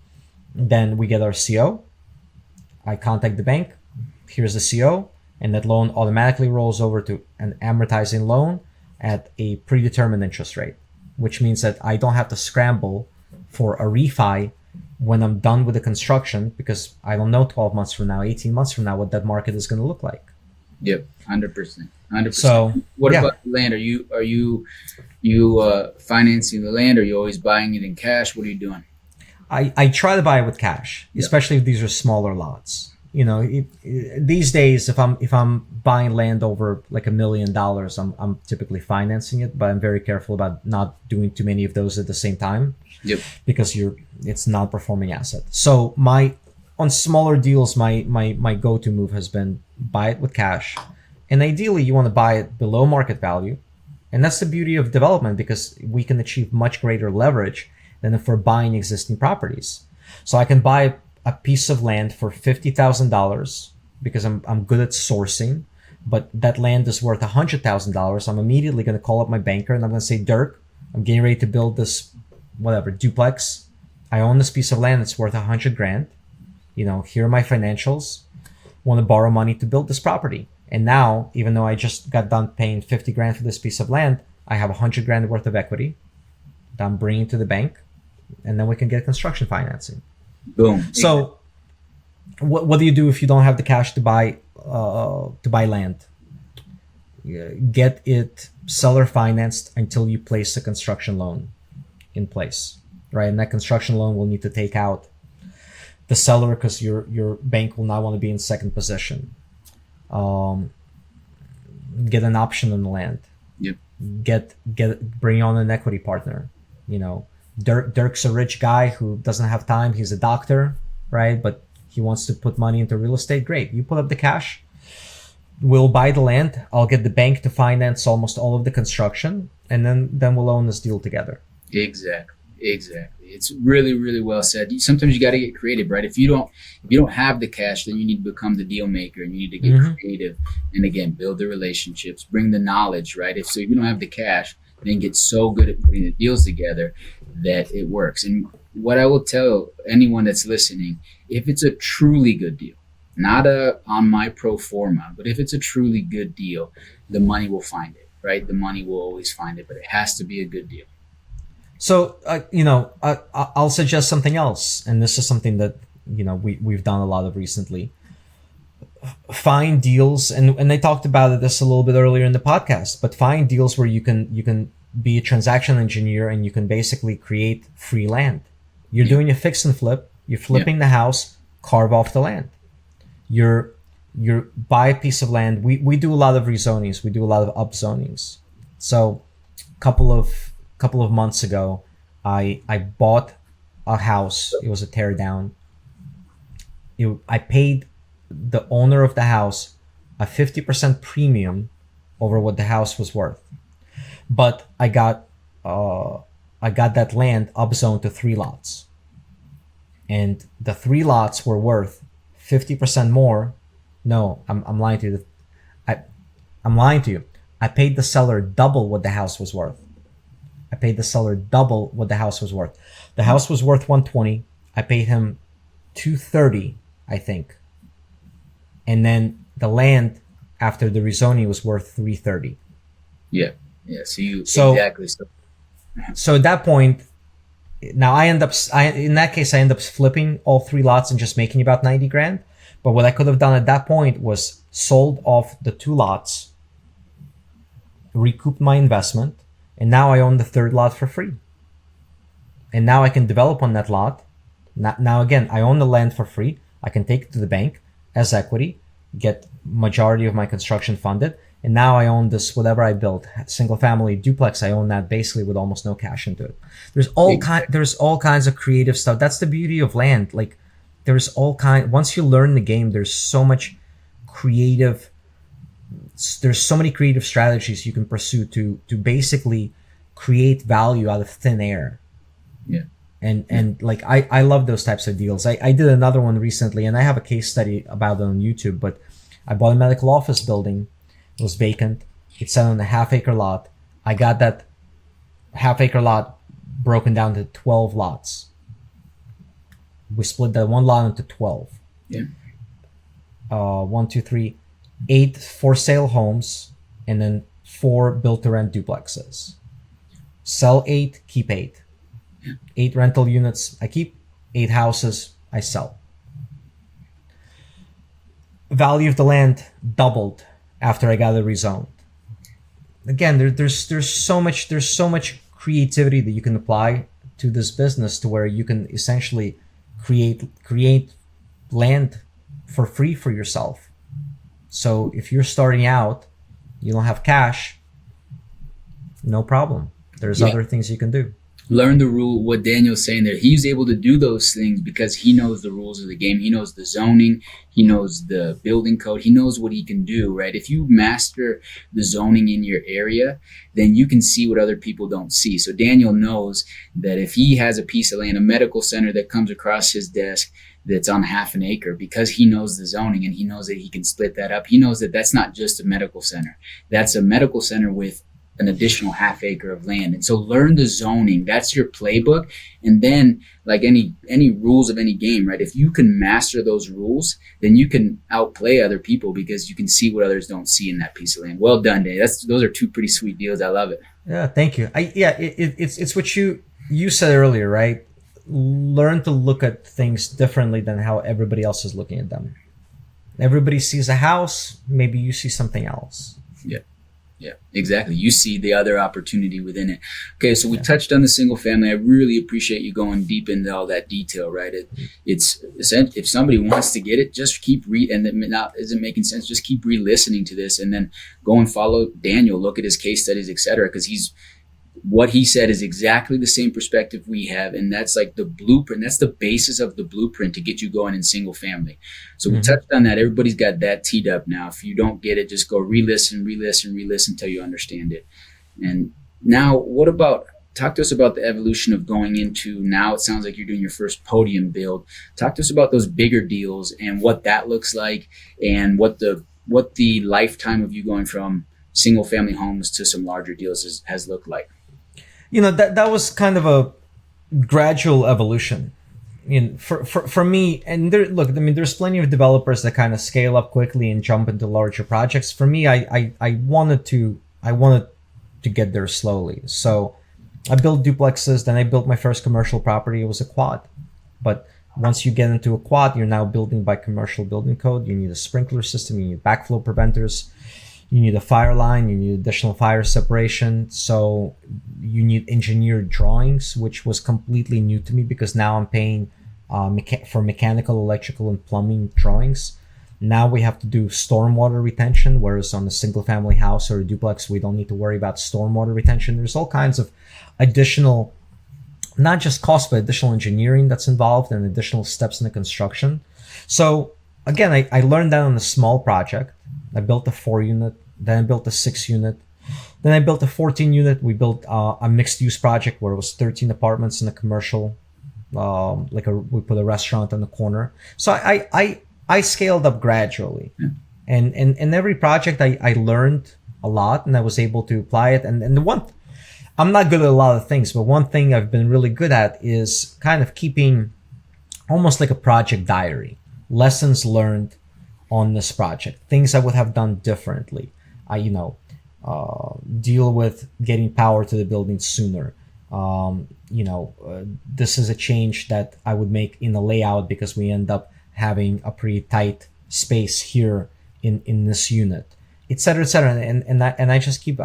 Then we get our CO. I contact the bank. Here's the CO. And that loan automatically rolls over to an amortizing loan at a predetermined interest rate, which means that I don't have to scramble for a refi when I'm done with the construction, because I don't know 12 months from now, 18 months from now, what that market is going to look like. Yep, 100%. 100%. So what about the land? Are you financing the land? Or are you always buying it in cash? What are you doing? I try to buy it with cash, especially if these are smaller lots. These days, if I'm buying land over like $1 million, I'm typically financing it, but I'm very careful about not doing too many of those at the same time. Yep. Because it's non-performing asset. So on smaller deals, my go-to move has been buy it with cash, and ideally you want to buy it below market value, and that's the beauty of development, because we can achieve much greater leverage than if we're buying existing properties. So I can buy a piece of land for $50,000 because I'm good at sourcing, but that land is worth $100,000. I'm immediately going to call up my banker and I'm going to say, Dirk, I'm getting ready to build this duplex. I own this piece of land. It's worth $100,000. Here are my financials. Want to borrow money to build this property. And now, even though I just got done paying $50,000 for this piece of land, I have $100,000 worth of equity that I'm bringing to the bank, and then we can get construction financing. Boom. So what do you do if you don't have the cash to buy land? Get it seller financed until you place a construction loan in place, right? And that construction loan will need to take out the seller, because your bank will not want to be in second position. Get an option on the land. Yep. Bring on an equity partner. Dirk's a rich guy who doesn't have time. He's a doctor, right? But he wants to put money into real estate. Great. You put up the cash. We'll buy the land. I'll get the bank to finance almost all of the construction, and then we'll own this deal together. Exactly. It's really, really well said. Sometimes you got to get creative, right? If you don't have the cash, then you need to become the deal maker, and you need to get creative, and again, build the relationships, bring the knowledge, right? If you don't have the cash, then get so good at putting the deals together that it works. And what I will tell anyone that's listening, if it's a truly good deal, not on my pro forma, but if it's a truly good deal, the money will find it, right? The money will always find it, but it has to be a good deal. So, I'll suggest something else. And this is something that, we've done a lot of recently. Find deals, and I talked about this a little bit earlier in the podcast, but find deals where you can be a transaction engineer and you can basically create free land. You're doing a fix and flip. You're flipping the house, carve off the land. You're buy a piece of land. We do a lot of rezonings. We do a lot of upzonings. So couple of months ago, I bought a house. It was a tear down. I paid the owner of the house a 50% premium over what the house was worth. But I got that land upzoned to 3 lots. And the 3 lots were worth 50% more. No, I'm lying to you. I'm lying to you. I paid the seller double what the house was worth. I paid the seller double what the house was worth. The house was worth 120. I paid him 230, I think. And then the land after the rezoning was worth 330. Yeah. Exactly. So at that point, now in that case, I end up flipping all 3 lots and just making about 90 grand. But what I could have done at that point was sold off the 2 lots, recouped my investment, and now I own the 3rd lot for free. And now I can develop on that lot. Now again, I own the land for free. I can take it to the bank as equity, get majority of my construction funded, and now I own this whatever I built, single family duplex. I own that basically with almost no cash into it. There's all kinds of creative stuff. That's the beauty of land. Like once you learn the game, there's so many creative strategies you can pursue to basically create value out of thin air. Yeah. And like I love those types of deals. I did another one recently, and I have a case study about it on YouTube, but I bought a medical office building. It was vacant. It sat on a half-acre lot. I got that half-acre lot broken down to 12 lots. We split that 1 lot into 12. Yeah. 1, 2, 3, 8 for-sale homes, and then 4 built-to-rent duplexes. Sell 8, keep 8. 8 rental units I keep, 8 houses I sell. Value of the land doubled after I got it rezoned. Again, there's so much creativity that you can apply to this business to where you can essentially create land for free for yourself. So if you're starting out, you don't have cash, no problem. There's other things you can do. Learn the rule, what Daniel's saying there. He's able to do those things because he knows the rules of the game. He knows the zoning. He knows the building code. He knows what he can do, right? If you master the zoning in your area, then you can see what other people don't see. So Daniel knows that if he has a piece of land, a medical center that comes across his desk that's on half an acre, because he knows the zoning and he knows that he can split that up. He knows that that's not just a medical center. That's a medical center with an additional half acre of land. And so learn the zoning. That's your playbook. And then like any rules of any game, right? If you can master those rules, then you can outplay other people because you can see what others don't see in that piece of land. Well done, Dave. Those are 2 pretty sweet deals. I love it. Yeah, thank you. It's what you said earlier, right? Learn to look at things differently than how everybody else is looking at them. Everybody sees a house, maybe you see something else. Yeah, exactly. You see the other opportunity within it. Okay, so we touched on the single family. I really appreciate you going deep into all that detail, right? It's if somebody wants to get it, just keep and it not isn't making sense. Just keep re-listening to this, and then go and follow Daniel. Look at his case studies, etc. Because what he said is exactly the same perspective we have, and that's like the blueprint. That's the basis of the blueprint to get you going in single family. So we touched on that. Everybody's got that teed up now. If you don't get it, just go re-listen until you understand it. And now, talk to us about the evolution of going into, now it sounds like you're doing your first podium build. Talk to us about those bigger deals and what that looks like, and what the lifetime of you going from single family homes to some larger deals has looked like. That was kind of a gradual evolution. For me, and there's plenty of developers that kind of scale up quickly and jump into larger projects. For me, I wanted to get there slowly. So I built duplexes, then I built my first commercial property. It was a quad. But once you get into a quad, you're now building by commercial building code. You need a sprinkler system, you need backflow preventers, you need a fire line, you need additional fire separation. So you need engineered drawings, which was completely new to me because now I'm paying for mechanical, electrical, and plumbing drawings. Now we have to do stormwater retention, whereas on a single family house or a duplex, we don't need to worry about stormwater retention. There's all kinds of additional, not just cost, but additional engineering that's involved and additional steps in the construction. So again, I learned that on a small project. I built a 4-unit, then I built a 6-unit, then I built a 14-unit. We built a mixed-use project where it was 13 apartments in a commercial, we put a restaurant on the corner. So I I scaled up gradually. And in every project I learned a lot, and I was able to apply it. And the one, I'm not good at a lot of things, but one thing I've been really good at is kind of keeping almost like a project diary, lessons learned on this project, things I would have done differently. Deal with getting power to the building sooner. This is a change that I would make in the layout because we end up having a pretty tight space here in this unit, et cetera, et cetera. And I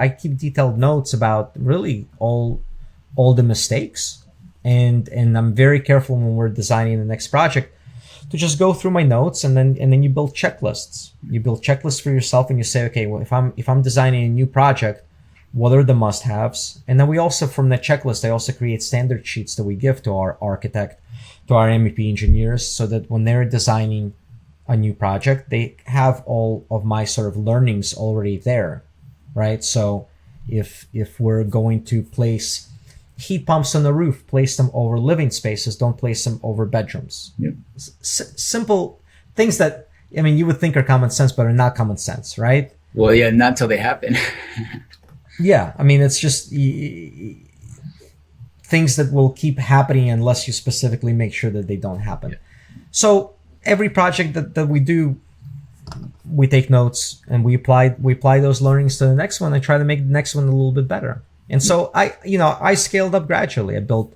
keep detailed notes about really all the mistakes. And I'm very careful when we're designing the next project to just go through my notes, and then you build checklists. You build checklists for yourself, and you say, okay, well, if I'm designing a new project, what are the must-haves? And then we also, from the checklist, I also create standard sheets that we give to our architect, to our MEP engineers, so that when they're designing a new project, they have all of my sort of learnings already there, right? So if we're going to place heat pumps on the roof, place them over living spaces, don't place them over bedrooms. Yep. Simple things that, you would think are common sense, but are not common sense, right? Well, yeah, not until they happen. Yeah, it's just things that will keep happening unless you specifically make sure that they don't happen. Yeah. So every project that we do, we take notes and we apply those learnings to the next one and try to make the next one a little bit better. And so I scaled up gradually. I built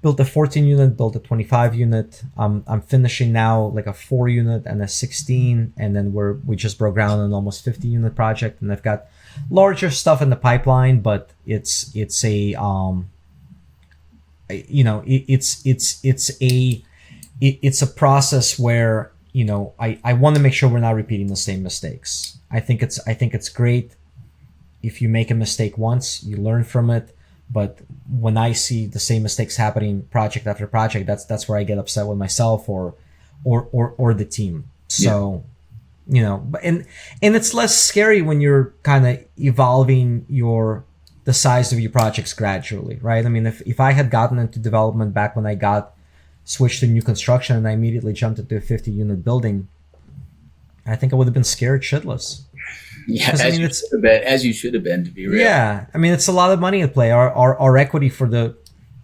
a 14 unit, built a 25 unit. I'm finishing now like a 4 unit and a 16, and then we just broke ground on an almost 50 unit project, and I've got larger stuff in the pipeline, but it's a process where I want to make sure we're not repeating the same mistakes. I think it's great if you make a mistake once, you learn from it. But when I see the same mistakes happening project after project, that's where I get upset with myself or the team. So, and it's less scary when you're kind of evolving the size of your projects gradually, right? If I had gotten into development back when I switched to new construction and I immediately jumped into a 50 unit building, I think I would have been scared shitless. Yeah, as you should have been, to be real. Yeah, it's a lot of money at play. Our equity for the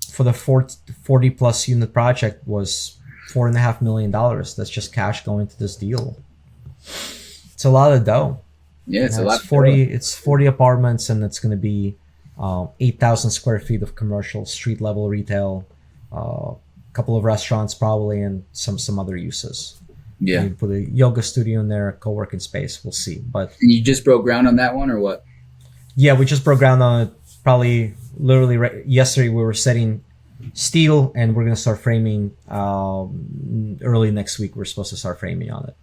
40 plus unit project was $4.5 million. That's just cash going to this deal. It's a lot of dough. Yeah, it's a lot. It's 40 apartments, and it's going to be 8,000 square feet of commercial street level retail, a couple of restaurants probably, and some other uses. Yeah, maybe put a yoga studio in there, co-working space. We'll see. But you just broke ground on that one, or what? Yeah, we just broke ground on it. Probably literally yesterday. We were setting steel, and we're gonna start framing early next week. We're supposed to start framing on it.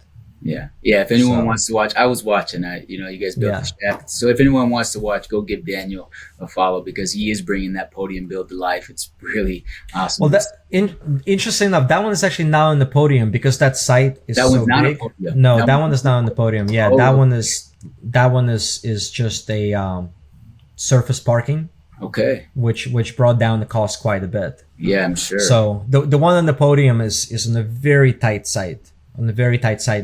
Yeah. If anyone wants to watch, I was watching. You guys built the shaft. So if anyone wants to watch, go give Daniil a follow, because he is bringing that podium build to life. It's really awesome. Well, interesting enough, that one is actually not on the podium because that site is so big. Not a podium. No, that one is not on the podium. Yeah, that one is just a surface parking. Okay. Which brought down the cost quite a bit. Yeah, I'm sure. So the one on the podium is on a very tight site. And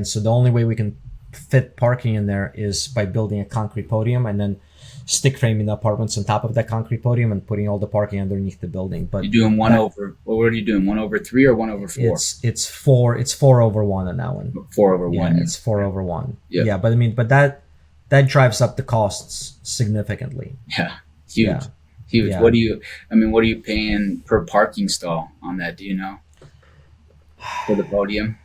so the only way we can fit parking in there is by building a concrete podium and then stick framing the apartments on top of that concrete podium and putting all the parking underneath the building. But you're doing what are you doing? 1/3 or 1/4? It's 4/1 on that one. 4/1. Yeah, it's 4/1. Yeah. Yeah, but that drives up the costs significantly. Yeah. Huge. Yeah. Huge. Yeah. What are you paying per parking stall on that? Do you know? For the podium?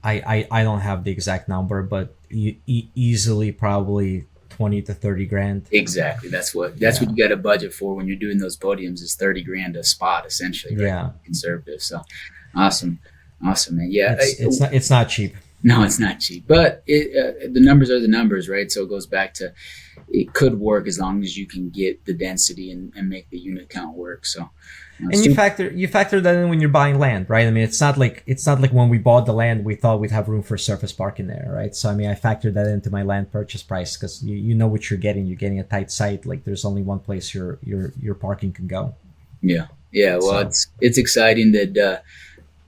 I don't have the exact number, but easily probably 20 to 30 grand. Exactly. That's what you got a budget for when you're doing those podiums, is 30 grand a spot essentially. Right? Yeah. Conservative. So awesome, man. Yeah. It's not cheap. No, it's not cheap, but the numbers are the numbers, right? So it goes back to, it could work as long as you can get the density and make the unit count work. So, and you factor that in when you're buying land, right? It's not like when we bought the land we thought we'd have room for surface parking there, right? So I factored that into my land purchase price because you know what you're getting. You're getting a tight site. Like there's only one place your parking can go. Yeah. Well, it's exciting that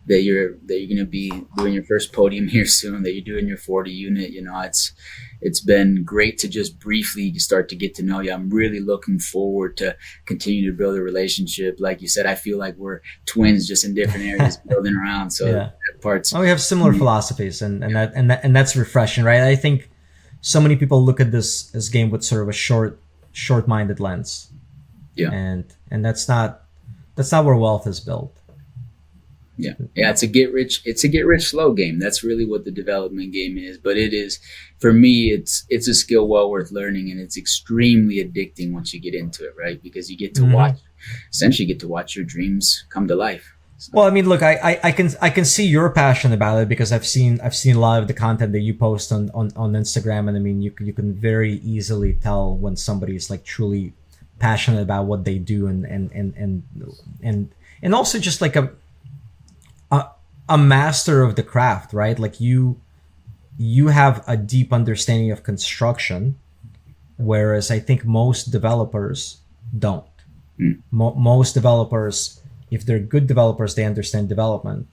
that you're going to be doing your first podium here soon, that you're doing your 40 unit. You know, it's been great to just briefly start to get to know you. I'm really looking forward to continue to build a relationship. Like you said, I feel like we're twins, just in different areas building around. So yeah. that part's we have similar philosophies, and that's refreshing, right? I think so many people look at this game with sort of a short-minded lens. Yeah. And that's not where wealth is built. Yeah. It's a get rich slow game. That's really what the development game is. But it is, for me, it's a skill well worth learning, and it's extremely addicting once you get into it, right? Because you get to essentially get to watch your dreams come to life. So. Well, I mean, look, I can see your passion about it, because I've seen a lot of the content that you post on Instagram, and I mean, you can very easily tell when somebody is like truly passionate about what they do, and also just like a master of the craft, right? Like you have a deep understanding of construction, whereas I think most developers don't. Most developers, if they're good developers, they understand development.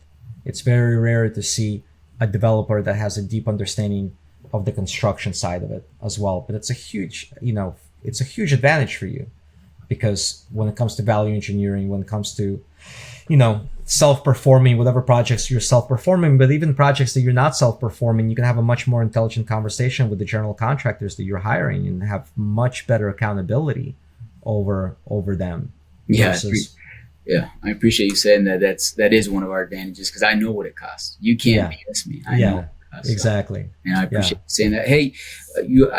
It's very rare to see a developer that has a deep understanding of the construction side of it as well. But it's a huge advantage for you, because when it comes to value engineering, when it comes to, self-performing, whatever projects you're self-performing, but even projects that you're not self-performing, you can have a much more intelligent conversation with the general contractors that you're hiring and have much better accountability over them. Yeah. I appreciate you saying that. That is one of our advantages, because I know what it costs. You can't BS me. I know. Exactly. And I appreciate you saying that. Hey,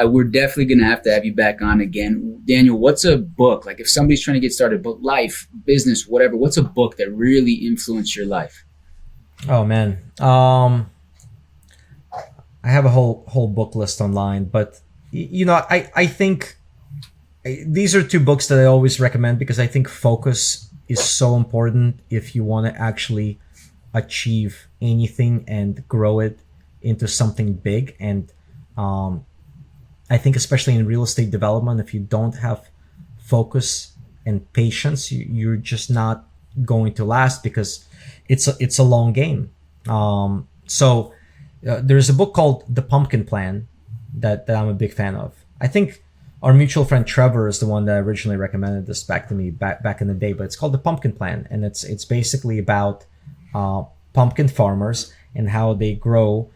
we're definitely going to have you back on again. Daniil, what's a book? Like if somebody's trying to get started, but life, business, whatever, what's a book that really influenced your life? Oh, man. I have a whole book list online, but, I think these are two books that I always recommend, because I think focus is so important if you want to actually achieve anything and grow it into something big. And I think especially in real estate development, if you don't have focus and patience, you're just not going to last, because it's a long game. So there's a book called The Pumpkin Plan that I'm a big fan of. I think our mutual friend Trevor is the one that originally recommended this back to me back in the day, but it's called The Pumpkin Plan, and it's basically about pumpkin farmers and how they grow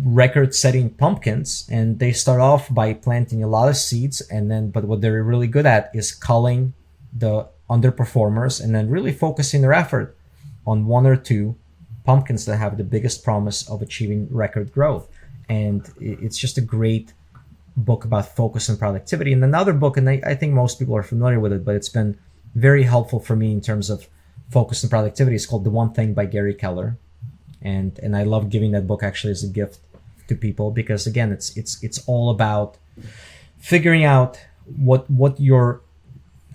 record-setting pumpkins. And they start off by planting a lot of seeds, but what they're really good at is culling the underperformers and then really focusing their effort on one or two pumpkins that have the biggest promise of achieving record growth. And it's just a great book about focus and productivity. And another book, and I think most people are familiar with it, but it's been very helpful for me in terms of focus and productivity, is called The One Thing by Gary Keller. And I love giving that book actually as a gift to people, because again, it's all about figuring out what you're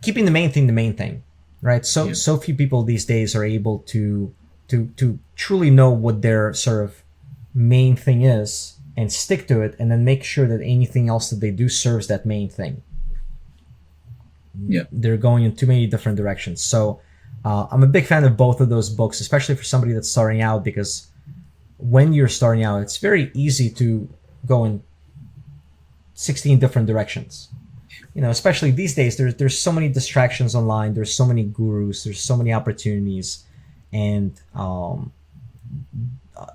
keeping the main thing, right? So few people these days are able to truly know what their sort of main thing is and stick to it, and then make sure that anything else that they do serves that main thing. Yeah, they're going in too many different directions. So I'm a big fan of both of those books, especially for somebody that's starting out, because when you're starting out, it's very easy to go in 16 different directions. Especially these days, there's so many distractions online. There's so many gurus. There's so many opportunities, and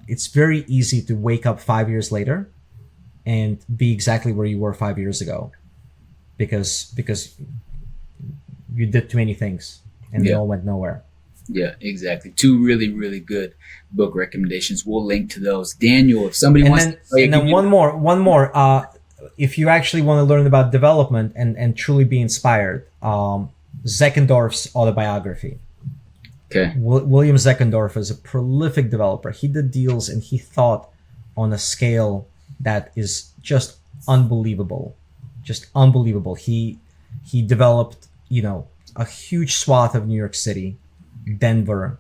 it's very easy to wake up 5 years later and be exactly where you were 5 years ago, because you did too many things and they all went nowhere. Yeah, exactly. Two really, really good book recommendations. We'll link to those. Daniil, if somebody wants to... one more. If you actually want to learn about development and truly be inspired, Zeckendorf's autobiography. Okay. William Zeckendorf is a prolific developer. He did deals and he thought on a scale that is just unbelievable. Just unbelievable. He developed, a huge swath of New York City, Denver.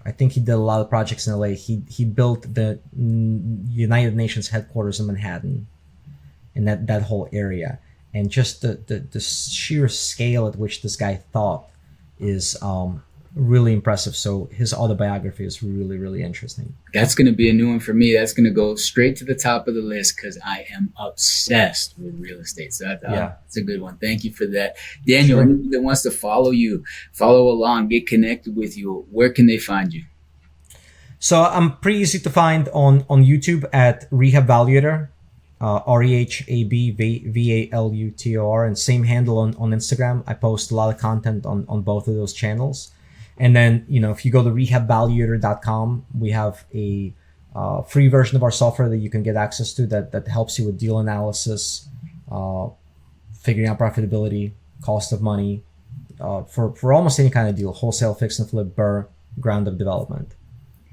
I think he did a lot of projects in LA. He built the United Nations headquarters in Manhattan, and that whole area. And just the sheer scale at which this guy thought is really impressive. So his autobiography is really, really interesting. That's going to be a new one for me. That's going to go straight to the top of the list because I am obsessed with real estate. So that's a good one. Thank you for that. Daniil, Sure. Anyone that wants to follow you, follow along, get connected with you, where can they find you? So I'm pretty easy to find on YouTube at Rehab Valuator, REHAB VALUTOR, and same handle on Instagram. I post a lot of content on both of those channels. And then, if you go to rehabvaluator.com, we have a free version of our software that you can get access to that helps you with deal analysis, figuring out profitability, cost of money, for almost any kind of deal, wholesale, fix and flip, BRRRR, ground up development.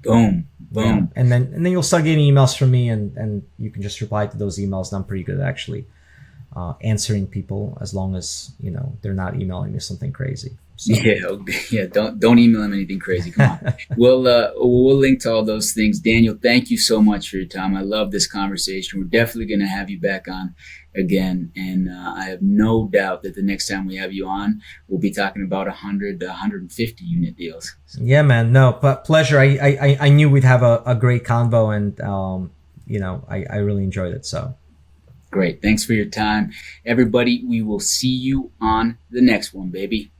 Boom. Yeah. And then you'll start getting emails from me, and you can just reply to those emails. And I'm pretty good at actually answering people, as long as they're not emailing me something crazy. So. Yeah. Don't email them anything crazy. Come on. We'll link to all those things. Daniil, thank you so much for your time. I love this conversation. We're definitely going to have you back on again, and I have no doubt that the next time we have you on, we'll be talking about 100 to 150 unit deals. So. Yeah, man. No, but pleasure. I knew we'd have a great convo, and I really enjoyed it. So. Great. Thanks for your time, everybody. We will see you on the next one, baby.